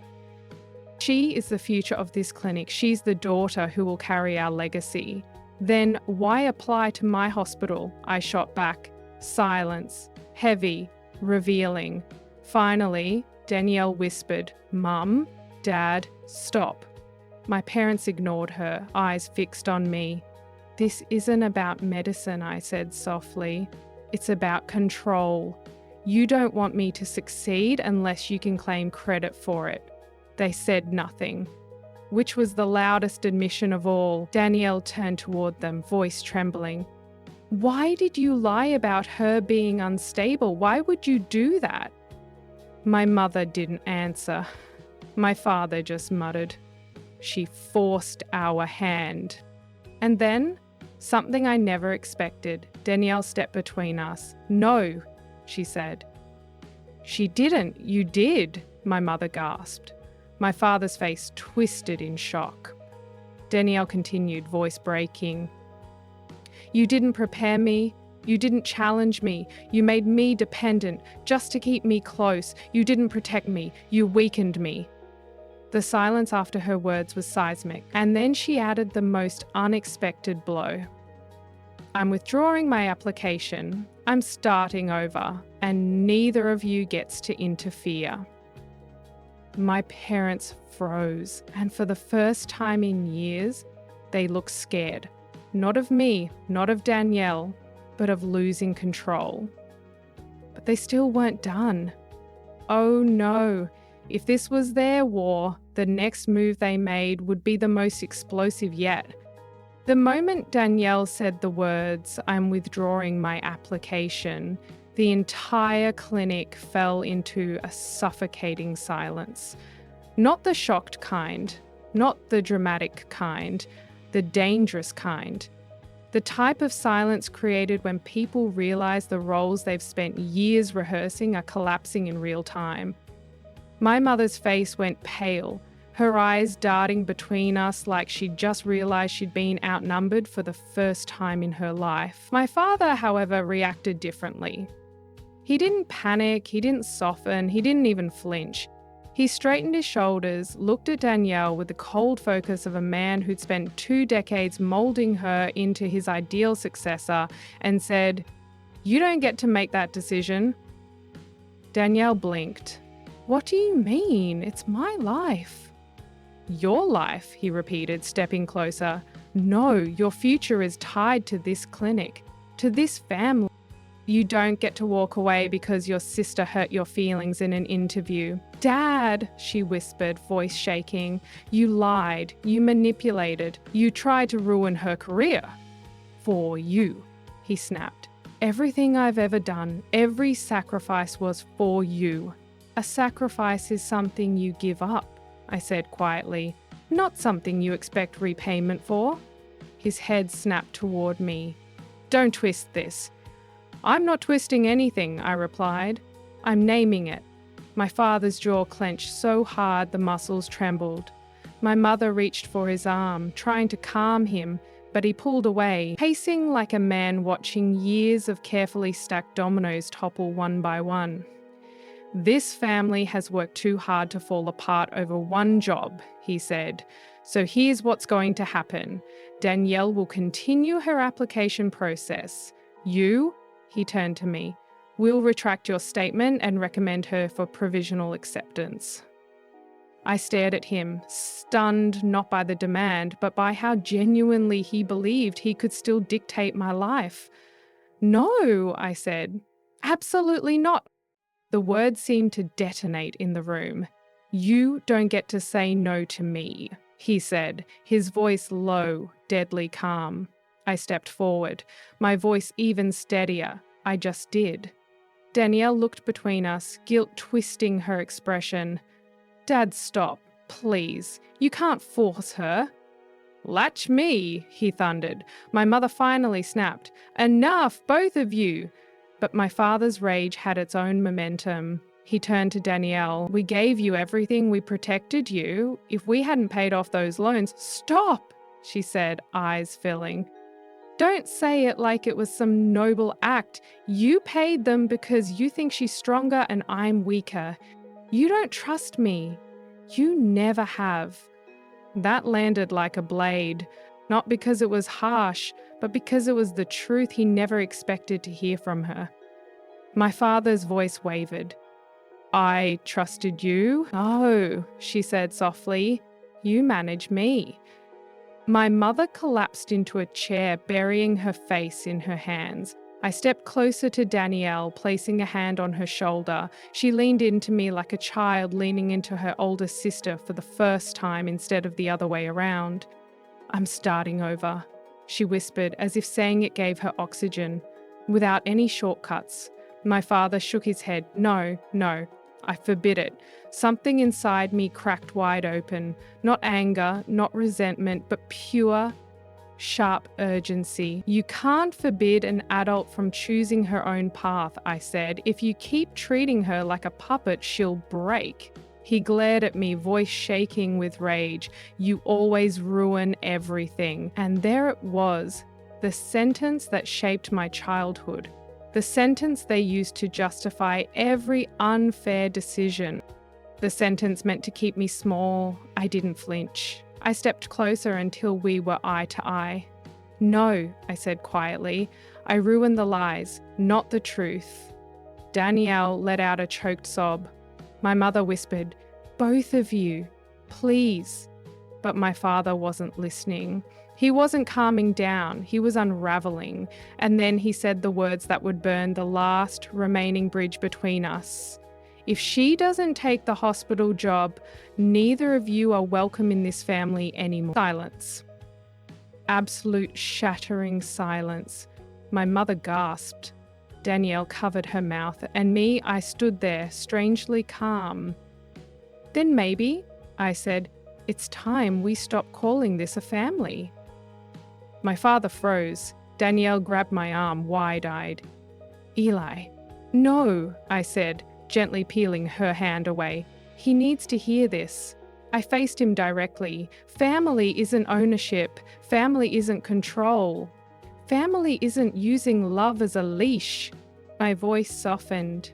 She is the future of this clinic. She's the daughter who will carry our legacy. Then why apply to my hospital? I shot back. Silence. Heavy. Revealing. Finally, Danielle whispered, Mum, Dad, stop. My parents ignored her, eyes fixed on me. This isn't about medicine, I said softly. It's about control. You don't want me to succeed unless you can claim credit for it. They said nothing, which was the loudest admission of all. Danielle turned toward them, voice trembling. Why did you lie about her being unstable? Why would you do that? My mother didn't answer. My father just muttered. She forced our hand. And then, something I never expected, Danielle stepped between us. No, she said. She didn't. You did, my mother gasped. My father's face twisted in shock. Danielle continued, voice breaking. You didn't prepare me. You didn't challenge me. You made me dependent just to keep me close. You didn't protect me. You weakened me. The silence after her words was seismic, and then she added the most unexpected blow. I'm withdrawing my application. I'm starting over, and neither of you gets to interfere. My parents froze, and for the first time in years, they looked scared. Not of me, not of Danielle, but of losing control. But they still weren't done. Oh no. If this was their war, the next move they made would be the most explosive yet. The moment Danielle said the words, I'm withdrawing my application, the entire clinic fell into a suffocating silence. Not the shocked kind, Not the dramatic kind, the dangerous kind. The type of silence created when people realize the roles they've spent years rehearsing are collapsing in real time. My mother's face went pale, her eyes darting between us like she'd just realized she'd been outnumbered for the first time in her life. My father, however, reacted differently. He didn't panic, he didn't soften, he didn't even flinch. He straightened his shoulders, looked at Danielle with the cold focus of a man who'd spent 2 decades molding her into his ideal successor, and said, "You don't get to make that decision." Danielle blinked. "What do you mean? It's my life." "Your life," he repeated, stepping closer. "No, your future is tied to this clinic, to this family. You don't get to walk away because your sister hurt your feelings in an interview." "Dad," she whispered, voice shaking, "you lied, you manipulated, you tried to ruin her career." "For you," he snapped. "Everything I've ever done, every sacrifice was for you." "A sacrifice is something you give up," I said quietly, "not something you expect repayment for." His head snapped toward me. "Don't twist this." "I'm not twisting anything," I replied. "I'm naming it." My father's jaw clenched so hard the muscles trembled. My mother reached for his arm, trying to calm him, but he pulled away, pacing like a man watching years of carefully stacked dominoes topple one by one. "This family has worked too hard to fall apart over one job," he said. "So here's what's going to happen. Danielle will continue her application process. You," he turned to me, "will retract your statement and recommend her for provisional acceptance." I stared at him, stunned not by the demand, but by how genuinely he believed he could still dictate my life. "No," I said. "Absolutely not." The words seemed to detonate in the room. "You don't get to say no to me," he said, his voice low, deadly calm. I stepped forward, my voice even steadier. I just did. Danielle looked between us, guilt twisting her expression. "Dad, stop, please. You can't force her." "Latch me," he thundered. My mother finally snapped. "Enough, both of you." But my father's rage had its own momentum. He turned to Danielle. "We gave you everything, we protected you. If we hadn't paid off those loans—" "Stop," she said, eyes filling. "Don't say it like it was some noble act. You paid them because you think she's stronger and I'm weaker. You don't trust me. You never have." That landed like a blade, not because it was harsh, but because it was the truth he never expected to hear from her. My father's voice wavered. "I trusted you?" "Oh," she said softly, "you manage me." My mother collapsed into a chair, burying her face in her hands. I stepped closer to Danielle, placing a hand on her shoulder. She leaned into me like a child leaning into her older sister for the first time instead of the other way around. "I'm starting over," she whispered, as if saying it gave her oxygen. "Without any shortcuts." My father shook his head. "No, no. I forbid it." Something inside me cracked wide open. Not anger, not resentment, but pure, sharp urgency. "You can't forbid an adult from choosing her own path," I said. "If you keep treating her like a puppet, she'll break." He glared at me, voice shaking with rage. "You always ruin everything." And there it was, the sentence that shaped my childhood. The sentence they used to justify every unfair decision. The sentence meant to keep me small. I didn't flinch. I stepped closer until we were eye to eye. "No," I said quietly. "I ruined the lies, not the truth." Danielle let out a choked sob. My mother whispered, "Both of you, please." But my father wasn't listening. He wasn't calming down, he was unraveling. And then he said the words that would burn the last remaining bridge between us. "If she doesn't take the hospital job, neither of you are welcome in this family anymore." Silence. Absolute shattering silence. My mother gasped. Danielle covered her mouth, and me, I stood there, strangely calm. "Then maybe," I said, It's time we stop calling this a family. My father froze. Danielle grabbed my arm, wide-eyed. Eli. No, I said, gently peeling her hand away. He needs to hear this. I faced him directly. Family isn't ownership. Family isn't control. Family isn't using love as a leash. My voice softened.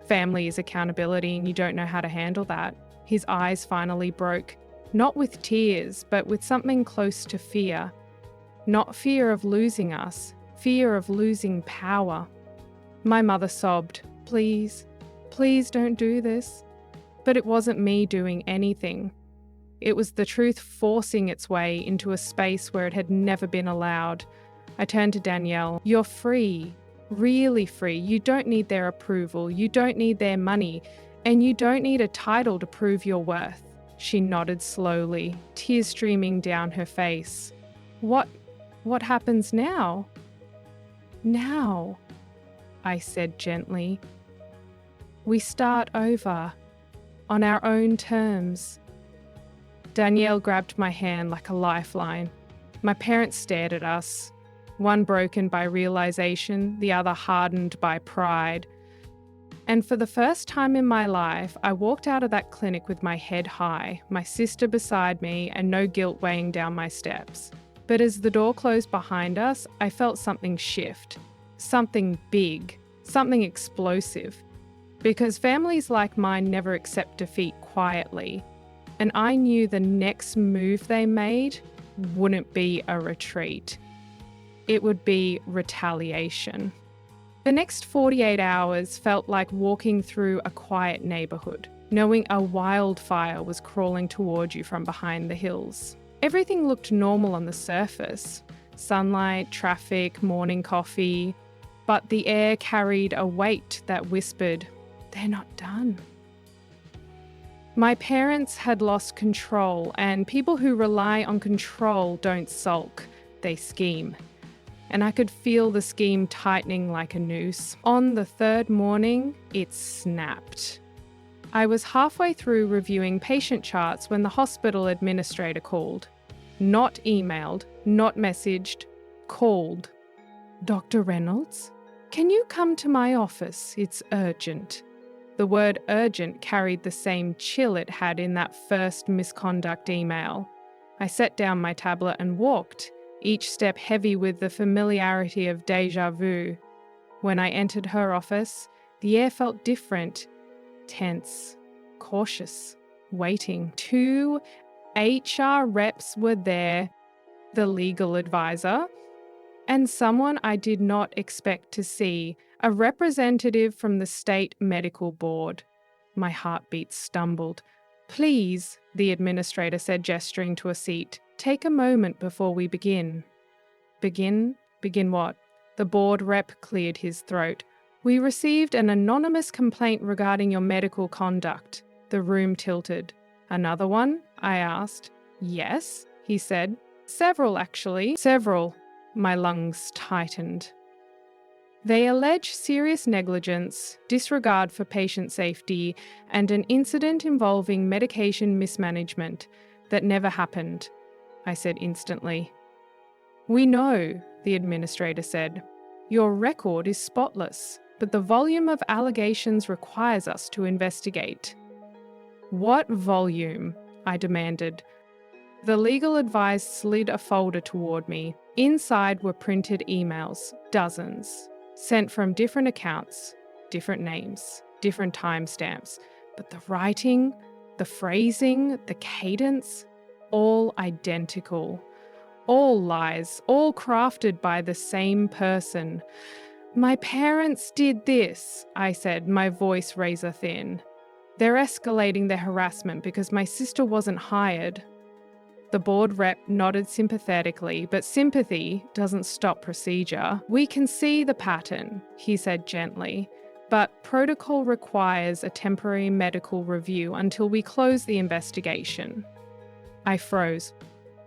Family is accountability, and you don't know how to handle that. His eyes finally broke, not with tears, but with something close to fear. Not fear of losing us, fear of losing power. My mother sobbed, please, please don't do this. But it wasn't me doing anything. It was the truth forcing its way into a space where it had never been allowed. I turned to Danielle. You're free, really free. You don't need their approval. You don't need their money. And you don't need a title to prove your worth. She nodded slowly, tears streaming down her face. What happens now? Now, I said gently. We start over, on our own terms. Danielle grabbed my hand like a lifeline. My parents stared at us, one broken by realization, the other hardened by pride. And for the first time in my life, I walked out of that clinic with my head high, my sister beside me, and no guilt weighing down my steps. But as the door closed behind us, I felt something shift. Something big. Something explosive. Because families like mine never accept defeat quietly. And I knew the next move they made wouldn't be a retreat. It would be retaliation. The next 48 hours felt like walking through a quiet neighborhood, knowing a wildfire was crawling toward you from behind the hills. Everything looked normal on the surface. Sunlight, traffic, morning coffee. But the air carried a weight that whispered, they're not done. My parents had lost control, and people who rely on control don't sulk, they scheme. And I could feel the scheme tightening like a noose. On the third morning, it snapped. I was halfway through reviewing patient charts when the hospital administrator called. Not emailed, not messaged, called. Dr. Reynolds, can you come to my office? It's urgent. The word urgent carried the same chill it had in that first misconduct email. I set down my tablet and walked, each step heavy with the familiarity of déjà vu. When I entered her office, the air felt different, tense, cautious, waiting. 2 HR reps were there, the legal advisor, and someone I did not expect to see, a representative from the state medical board. My heartbeat stumbled. Please, the administrator said, gesturing to a seat, take a moment before we begin. Begin? Begin what? The board rep cleared his throat. We received an anonymous complaint regarding your medical conduct. The room tilted. Another one? I asked. Yes, he said. Several, actually. Several. My lungs tightened. They allege serious negligence, disregard for patient safety, and an incident involving medication mismanagement that never happened, I said instantly. We know, the administrator said. Your record is spotless, but the volume of allegations requires us to investigate. What volume? I demanded. The legal advisor slid a folder toward me. Inside were printed emails, dozens, sent from different accounts, different names, different timestamps. But the writing, the phrasing, the cadence, all identical. All lies, all crafted by the same person. My parents did this, I said, my voice razor thin. They're escalating their harassment because my sister wasn't hired. The board rep nodded sympathetically, but sympathy doesn't stop procedure. We can see the pattern, he said gently, but protocol requires a temporary medical review until we close the investigation. I froze.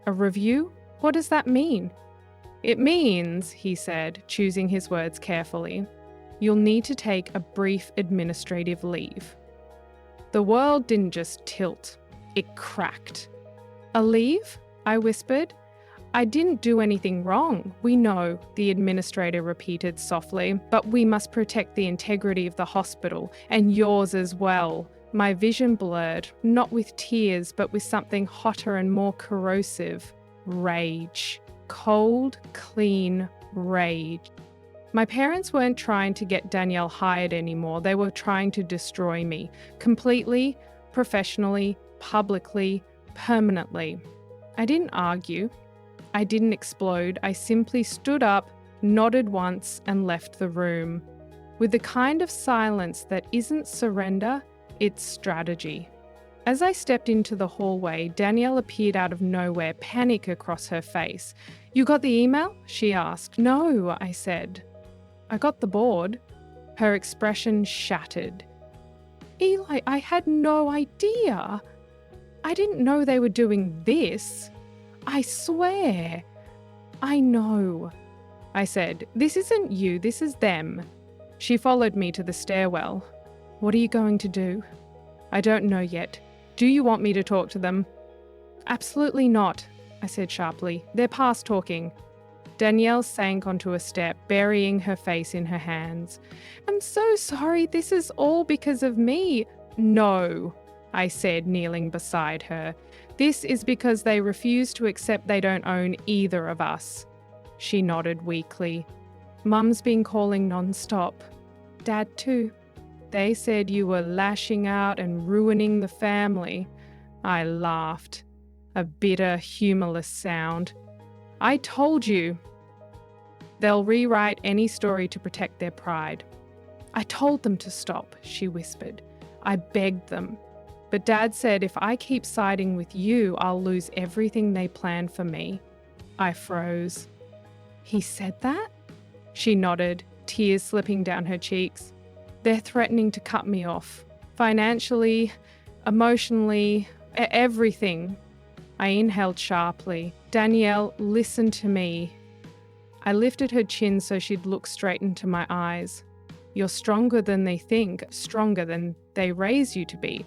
A review? What does that mean? It means, he said, choosing his words carefully, you'll need to take a brief administrative leave. The world didn't just tilt, it cracked. A leave? I whispered. I didn't do anything wrong. We know, the administrator repeated softly, but we must protect the integrity of the hospital, and yours as well. My vision blurred, not with tears, but with something hotter and more corrosive. Rage. Cold, clean rage. My parents weren't trying to get Danielle hired anymore. They were trying to destroy me. Completely, professionally, publicly, permanently. I didn't argue. I didn't explode. I simply stood up, nodded once, and left the room. With the kind of silence that isn't surrender, it's strategy. As I stepped into the hallway, Danielle appeared out of nowhere, panic across her face. You got the email? She asked. No, I said. I got the board. Her expression shattered. Eli, I had no idea. I didn't know they were doing this. I swear. I know. I said, this isn't you, this is them. She followed me to the stairwell. What are you going to do? I don't know yet. Do you want me to talk to them? Absolutely not, I said sharply. They're past talking. Danielle sank onto a step, burying her face in her hands. I'm so sorry, this is all because of me. No, I said, kneeling beside her. This is because they refuse to accept they don't own either of us. She nodded weakly. Mum's been calling non-stop. Dad too. They said you were lashing out and ruining the family. I laughed. A bitter, humorless sound. I told you. They'll rewrite any story to protect their pride. I told them to stop, she whispered. I begged them. But Dad said if I keep siding with you, I'll lose everything they planned for me. I froze. He said that? She nodded, tears slipping down her cheeks. They're threatening to cut me off. Financially, emotionally, everything. I inhaled sharply. Danielle, listen to me. I lifted her chin so she'd look straight into my eyes. You're stronger than they think, stronger than they raise you to be.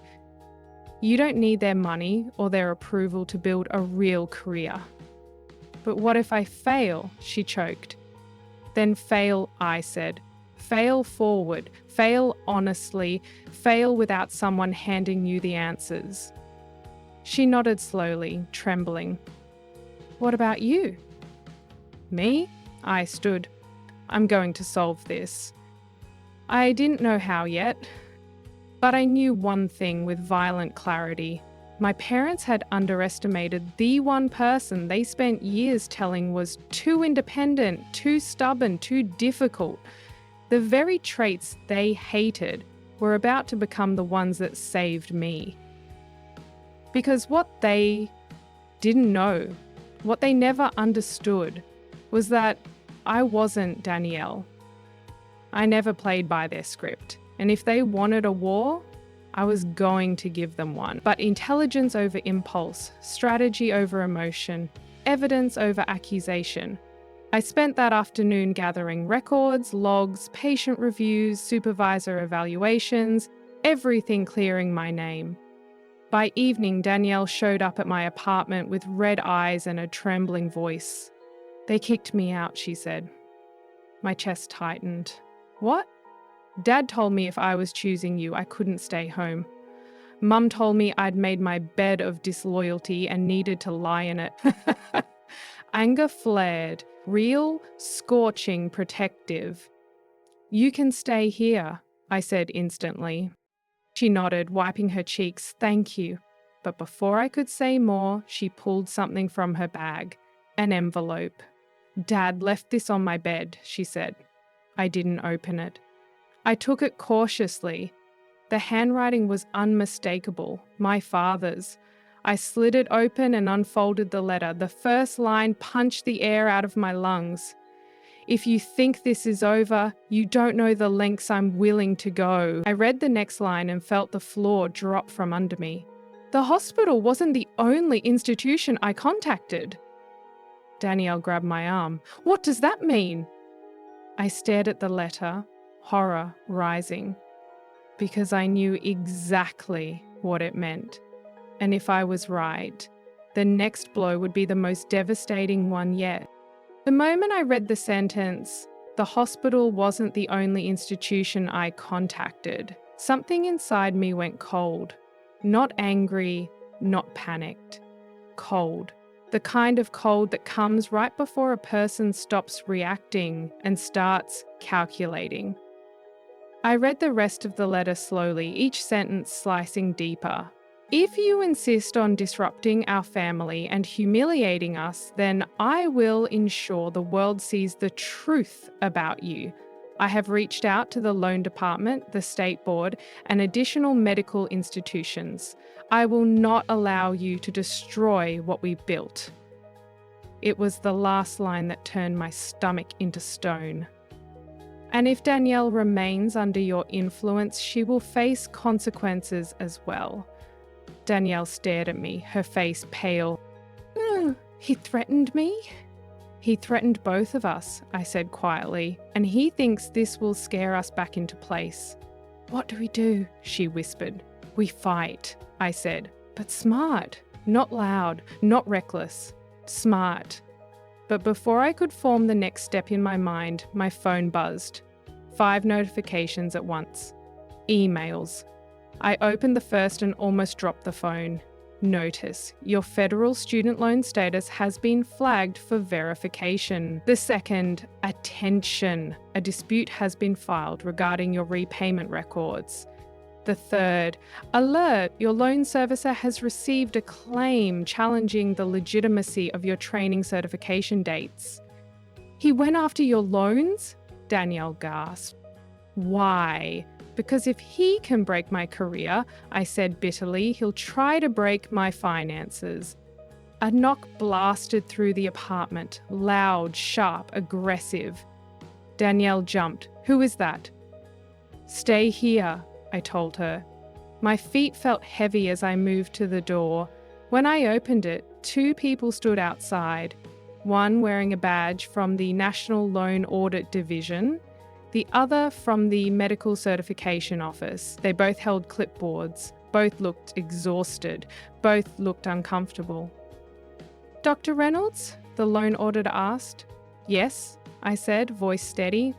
You don't need their money or their approval to build a real career. But what if I fail? She choked. Then fail, I said. Fail forward. Fail honestly. Fail without someone handing you the answers. She nodded slowly, trembling. What about you? Me? I stood. I'm going to solve this. I didn't know how yet. But I knew one thing with violent clarity. My parents had underestimated the one person they spent years telling was too independent, too stubborn, too difficult. The very traits they hated were about to become the ones that saved me. Because what they didn't know, what they never understood, was that I wasn't Danielle. I never played by their script. And if they wanted a war, I was going to give them one. But intelligence over impulse, strategy over emotion, evidence over accusation. I spent that afternoon gathering records, logs, patient reviews, supervisor evaluations, everything clearing my name. By evening, Danielle showed up at my apartment with red eyes and a trembling voice. They kicked me out, she said. My chest tightened. What? Dad told me if I was choosing you, I couldn't stay home. Mum told me I'd made my bed of disloyalty and needed to lie in it. Anger flared, real, scorching, protective. You can stay here, I said instantly. She nodded, wiping her cheeks. Thank you. But before I could say more, she pulled something from her bag. An envelope. Dad left this on my bed, she said. I didn't open it. I took it cautiously. The handwriting was unmistakable, my father's. I slid it open and unfolded the letter. The first line punched the air out of my lungs. If you think this is over, you don't know the lengths I'm willing to go. I read the next line and felt the floor drop from under me. The hospital wasn't the only institution I contacted. Danielle grabbed my arm. What does that mean? I stared at the letter, horror rising, because I knew exactly what it meant. And if I was right, The next blow would be the most devastating one yet. The moment I read the sentence, the hospital wasn't the only institution I contacted. Something inside me went cold. Not angry, not panicked. Cold. The kind of cold that comes right before a person stops reacting and starts calculating. I read the rest of the letter slowly, each sentence slicing deeper. If you insist on disrupting our family and humiliating us, then I will ensure the world sees the truth about you. I have reached out to the loan department, the state board, and additional medical institutions. I will not allow you to destroy what we built. It was the last line that turned my stomach into stone. And if Danielle remains under your influence, she will face consequences as well. Danielle stared at me, her face pale. He threatened me? He threatened both of us, I said quietly, and he thinks this will scare us back into place. What do we do? She whispered. We fight, I said, but smart, not loud, not reckless, smart. But before I could form the next step in my mind, my phone buzzed. 5 notifications at once. Emails. I opened the first and almost dropped the phone. Notice, your federal student loan status has been flagged for verification. The second, attention. A dispute has been filed regarding your repayment records. The third, alert, your loan servicer has received a claim challenging the legitimacy of your training certification dates. He went after your loans? Danielle gasped. Why? Because if he can break my career, I said bitterly, he'll try to break my finances. A knock blasted through the apartment, loud, sharp, aggressive. Danielle jumped. Who is that? Stay here, I told her. My feet felt heavy as I moved to the door. When I opened it, 2 people stood outside, one wearing a badge from the National Loan Audit Division, the other from the Medical Certification Office. They both held clipboards. Both looked exhausted. Both looked uncomfortable. Dr. Reynolds? The loan auditor asked. Yes, I said, voice steady.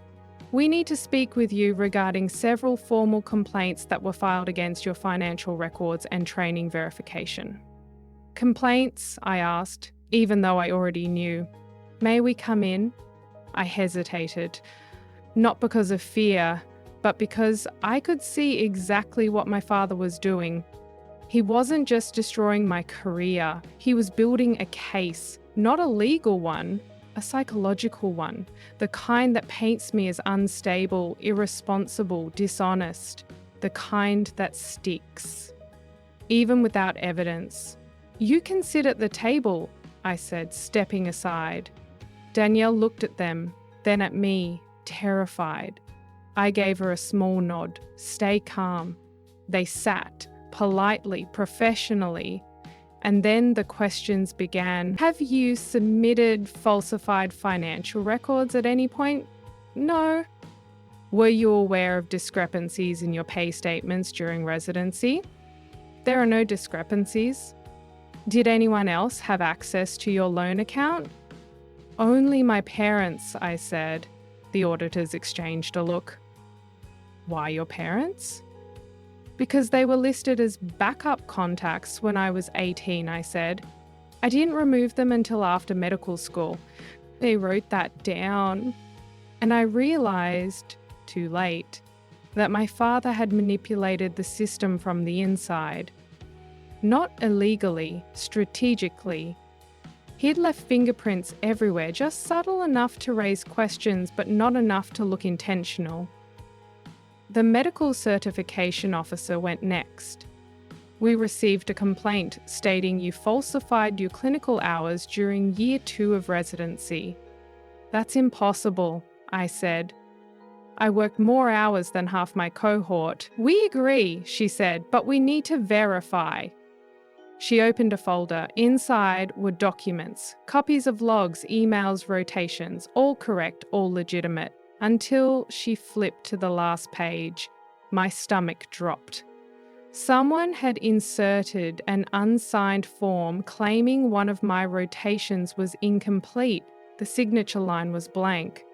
We need to speak with you regarding several formal complaints that were filed against your financial records and training verification. Complaints? I asked, even though I already knew. May we come in? I hesitated. Not because of fear, but because I could see exactly what my father was doing. He wasn't just destroying my career, he was building a case, not a legal one, a psychological one, the kind that paints me as unstable, irresponsible, dishonest, the kind that sticks. Even without evidence. You can sit at the table, I said, stepping aside. Danielle looked at them, then at me, terrified. I gave her a small nod. Stay calm. They sat, politely, professionally, and then the questions began. Have you submitted falsified financial records at any point? No. Were you aware of discrepancies in your pay statements during residency? There are no discrepancies. Did anyone else have access to your loan account? Only my parents, I said. The auditors exchanged a look. Why your parents? Because they were listed as backup contacts when I was 18, I said. I didn't remove them until after medical school. They wrote that down. And I realized, too late, that my father had manipulated the system from the inside. Not illegally, strategically. He'd left fingerprints everywhere, just subtle enough to raise questions, but not enough to look intentional. The medical certification officer went next. We received a complaint stating you falsified your clinical hours during year 2 of residency. That's impossible, I said. I worked more hours than half my cohort. We agree, she said, but we need to verify. She opened a folder. Inside were documents, copies of logs, emails, rotations, all correct, all legitimate, until she flipped to the last page. My stomach dropped. Someone had inserted an unsigned form claiming one of my rotations was incomplete. The signature line was blank.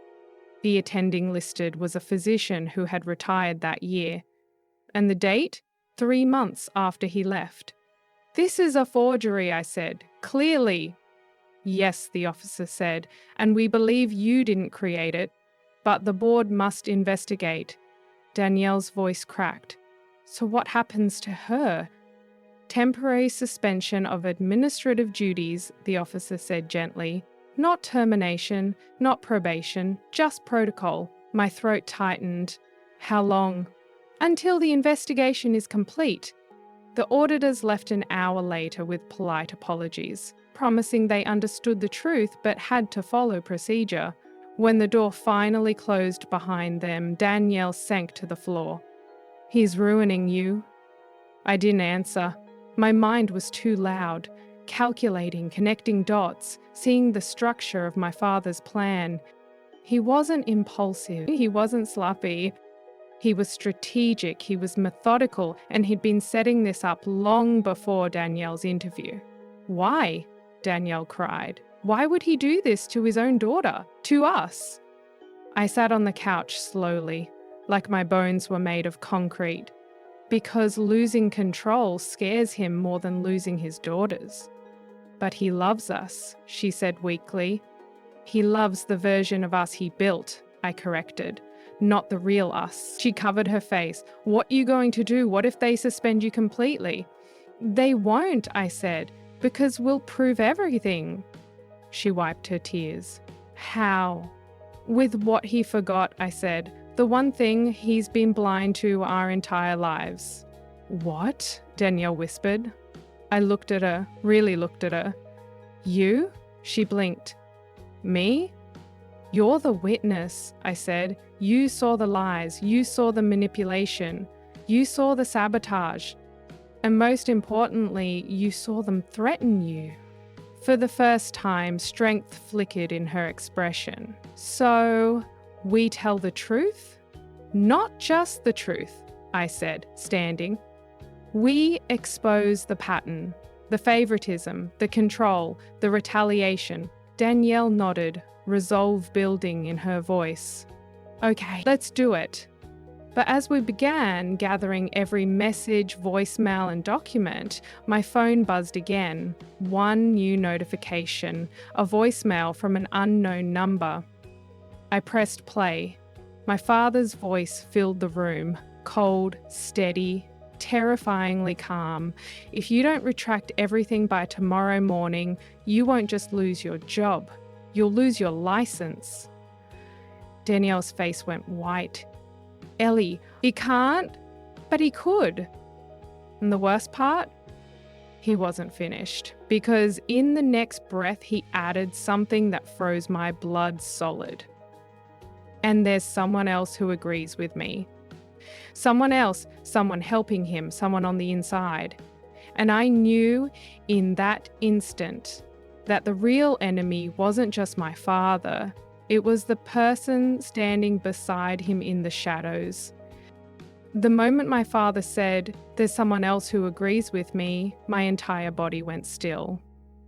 The attending listed was a physician who had retired that year. And the date? 3 months after he left. "This is a forgery," I said. "Clearly." "Yes," the officer said, "and we believe you didn't create it, but the board must investigate." Danielle's voice cracked. "So what happens to her?" "Temporary suspension of administrative duties," the officer said gently. "Not termination, not probation, just protocol." My throat tightened. "How long?" "Until the investigation is complete." The auditors left an hour later with polite apologies, promising they understood the truth but had to follow procedure. When the door finally closed behind them, Danielle sank to the floor. "He's ruining you." I didn't answer. My mind was too loud, calculating, connecting dots, seeing the structure of my father's plan. He wasn't impulsive, he wasn't sloppy. He was strategic, he was methodical, and he'd been setting this up long before Danielle's interview. "Why?" Danielle cried. "Why would he do this to his own daughter? To us?" I sat on the couch slowly, like my bones were made of concrete. Because losing control scares him more than losing his daughters. "But he loves us," she said weakly. "He loves the version of us he built," I corrected. "Not the real us." She covered her face. "What are you going to do? What if they suspend you completely?" "They won't," I said, "because we'll prove everything." She wiped her tears. "How?" "With what he forgot," I said. "The one thing he's been blind to our entire lives." "What?" Danielle whispered. I looked at her, really looked at her. "You?" She blinked. "Me?" "You're the witness," I said. "You saw the lies. You saw the manipulation. You saw the sabotage. And most importantly, you saw them threaten you." For the first time, strength flickered in her expression. "So, we tell the truth?" "Not just the truth," I said, standing. "We expose the pattern, the favoritism, the control, the retaliation." Danielle nodded, resolve building in her voice. "Okay, let's do it." But as we began gathering every message, voicemail, and document, my phone buzzed again. One new notification, a voicemail from an unknown number. I pressed play. My father's voice filled the room, cold, steady, terrifyingly calm. "If you don't retract everything by tomorrow morning, you won't just lose your job, you'll lose your license." Danielle's face went white. "Ellie, he can't, but he could." And the worst part? He wasn't finished, because in the next breath he added something that froze my blood solid. "And there's someone else who agrees with me. Someone else, someone helping him, someone on the inside." And I knew in that instant that the real enemy wasn't just my father, it was the person standing beside him in the shadows. The moment my father said, "There's someone else who agrees with me," my entire body went still.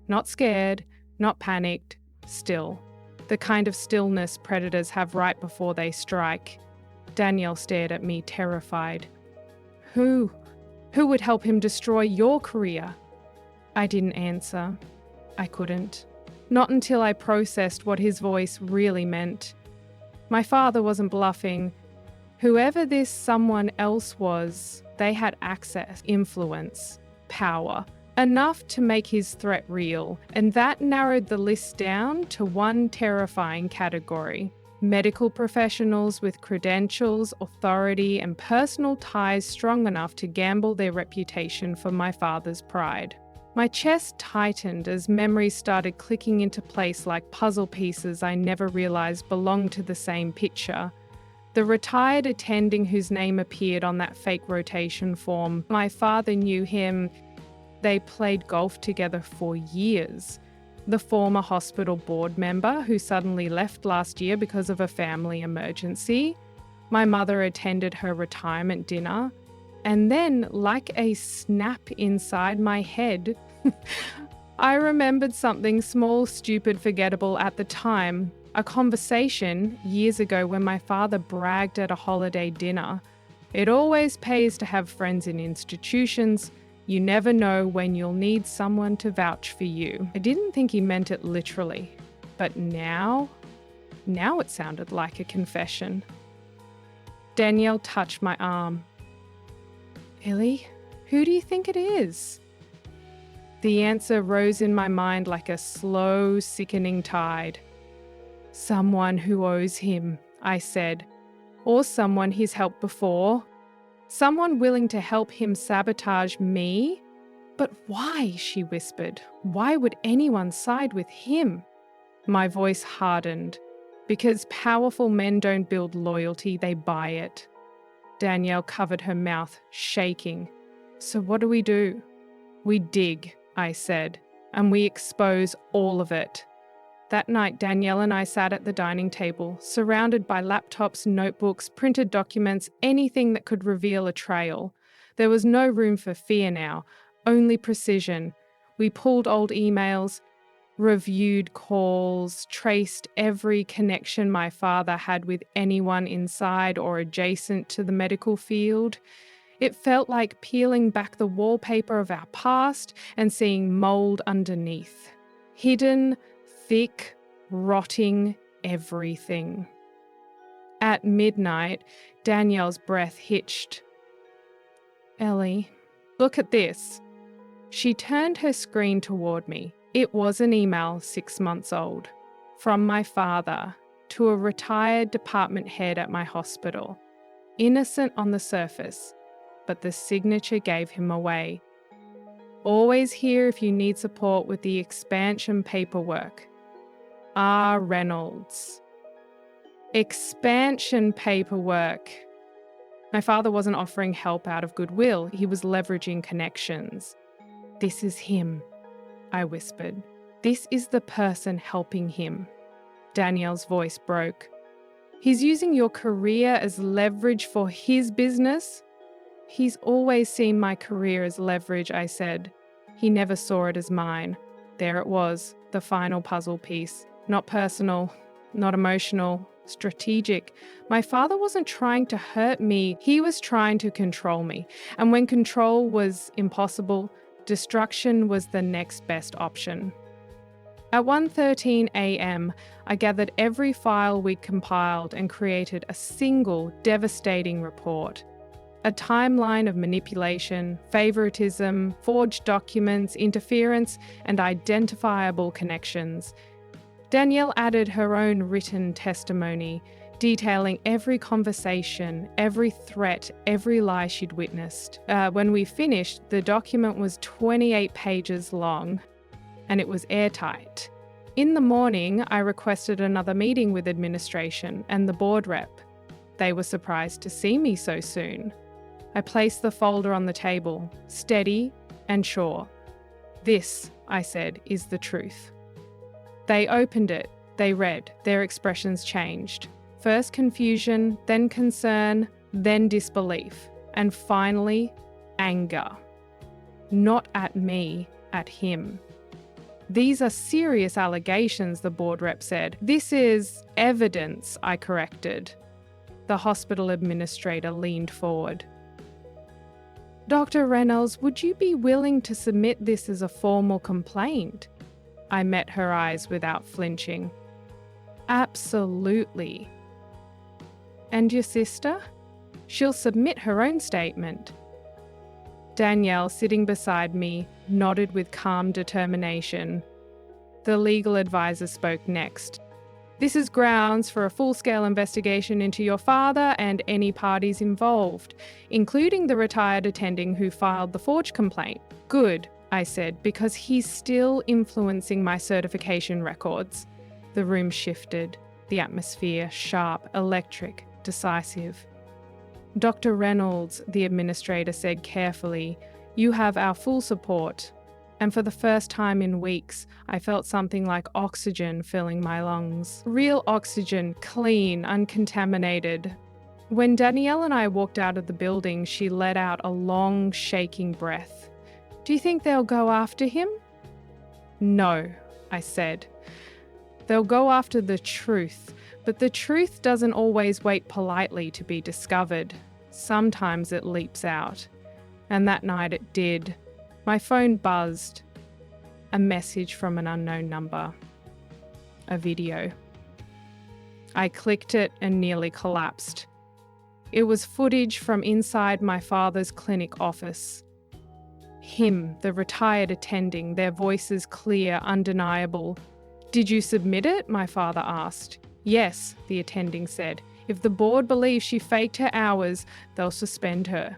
Not scared, not panicked, still. The kind of stillness predators have right before they strike. Danielle stared at me, terrified. Who would help him destroy your career?" I didn't answer. I couldn't. Not until I processed what his voice really meant. My father wasn't bluffing. Whoever this someone else was, they had access, influence, power. Enough to make his threat real, and that narrowed the list down to one terrifying category: medical professionals with credentials, authority, and personal ties strong enough to gamble their reputation for my father's pride. My chest tightened as memories started clicking into place like puzzle pieces I never realized belonged to the same picture. The retired attending whose name appeared on that fake rotation form, my father knew him. They played golf together for years. The former hospital board member who suddenly left last year because of a family emergency. My mother attended her retirement dinner. And then, like a snap inside my head, I remembered something small, stupid, forgettable at the time. A conversation years ago when my father bragged at a holiday dinner. It always pays to have friends in institutions. You never know when you'll need someone to vouch for you. I didn't think he meant it literally, but now it sounded like a confession. Danielle touched my arm. Ellie, who do you think it is? The answer rose in my mind like a slow, sickening tide. Someone who owes him, I said, or someone he's helped before. Someone willing to help him sabotage me? But why, she whispered. Why would anyone side with him? My voice hardened. Because powerful men don't build loyalty, they buy it. Danielle covered her mouth, shaking. So what do? We dig, I said, and we expose all of it. That night, Danielle and I sat at the dining table, surrounded by laptops, notebooks, printed documents, anything that could reveal a trail. There was no room for fear now, only precision. We pulled old emails, reviewed calls, traced every connection my father had with anyone inside or adjacent to the medical field. It felt like peeling back the wallpaper of our past and seeing mold underneath. Hidden, thick, rotting everything. At midnight, Danielle's breath hitched. Ellie, look at this. She turned her screen toward me. It was an email 6 months old, from my father to a retired department head at my hospital. Innocent on the surface, but the signature gave him away. Always here if you need support with the expansion paperwork. R. Reynolds. Expansion paperwork. My father wasn't offering help out of goodwill. He was leveraging connections. This is him, I whispered. This is the person helping him. Danielle's voice broke. He's using your career as leverage for his business? He's always seen my career as leverage, I said. He never saw it as mine. There it was, the final puzzle piece. Not personal, not emotional, strategic. My father wasn't trying to hurt me, he was trying to control me. And when control was impossible, destruction was the next best option. At 1:13 a.m., I gathered every file we'd compiled and created a single devastating report. A timeline of manipulation, favoritism, forged documents, interference, and identifiable connections. Danielle added her own written testimony, detailing every conversation, every threat, every lie she'd witnessed. When we finished, the document was 28 pages long, and it was airtight. In the morning, I requested another meeting with administration and the board rep. They were surprised to see me so soon. I placed the folder on the table, steady and sure. This, I said, is the truth. They opened it, they read, their expressions changed. First confusion, then concern, then disbelief, and finally, anger. Not at me, at him. These are serious allegations, the board rep said. This is evidence, I corrected. The hospital administrator leaned forward. Dr. Reynolds, would you be willing to submit this as a formal complaint? I met her eyes without flinching. Absolutely. And your sister? She'll submit her own statement. Danielle, sitting beside me, nodded with calm determination. The legal advisor spoke next. This is grounds for a full-scale investigation into your father and any parties involved, including the retired attending who filed the forged complaint. Good, I said, because he's still influencing my certification records. The room shifted, the atmosphere sharp, electric, decisive. Dr. Reynolds, the administrator said carefully, you have our full support. And for the first time in weeks, I felt something like oxygen filling my lungs. Real oxygen, clean, uncontaminated. When Danielle and I walked out of the building, she let out a long, shaking breath. Do you think they'll go after him? No, I said. They'll go after the truth, but the truth doesn't always wait politely to be discovered. Sometimes it leaps out. And that night it did. My phone buzzed. A message from an unknown number. A video. I clicked it and nearly collapsed. It was footage from inside my father's clinic office. Him, the retired attending, their voices clear, undeniable. Did you submit it? My father asked. Yes, the attending said. If the board believes she faked her hours, they'll suspend her.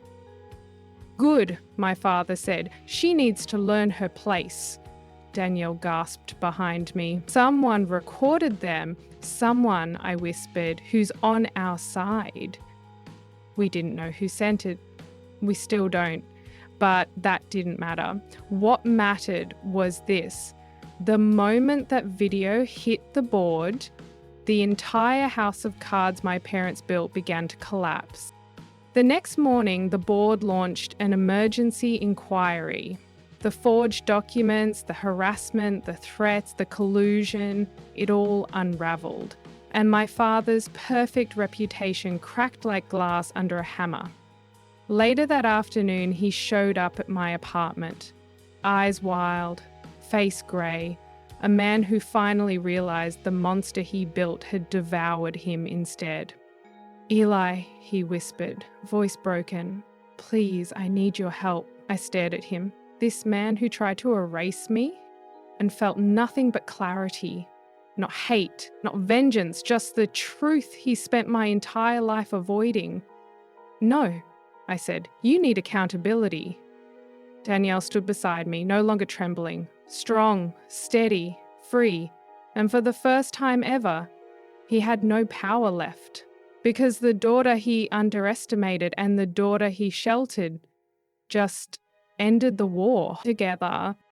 Good, my father said. She needs to learn her place. Danielle gasped behind me. Someone recorded them. Someone, I whispered, who's on our side. We didn't know who sent it. We still don't. But that didn't matter. What mattered was this. The moment that video hit the board, the entire house of cards my parents built began to collapse. The next morning, the board launched an emergency inquiry. The forged documents, the harassment, the threats, the collusion, it all unraveled. And my father's perfect reputation cracked like glass under a hammer. Later that afternoon, he showed up at my apartment. Eyes wild, face grey, a man who finally realised the monster he built had devoured him instead. Eli, he whispered, voice broken. Please, I need your help. I stared at him. This man who tried to erase me and felt nothing but clarity. Not hate, not vengeance, just the truth he spent my entire life avoiding. No, I said, you need accountability. Danielle stood beside me, no longer trembling, strong, steady, free, and for the first time ever, he had no power left. Because the daughter he underestimated and the daughter he sheltered just ended the war together.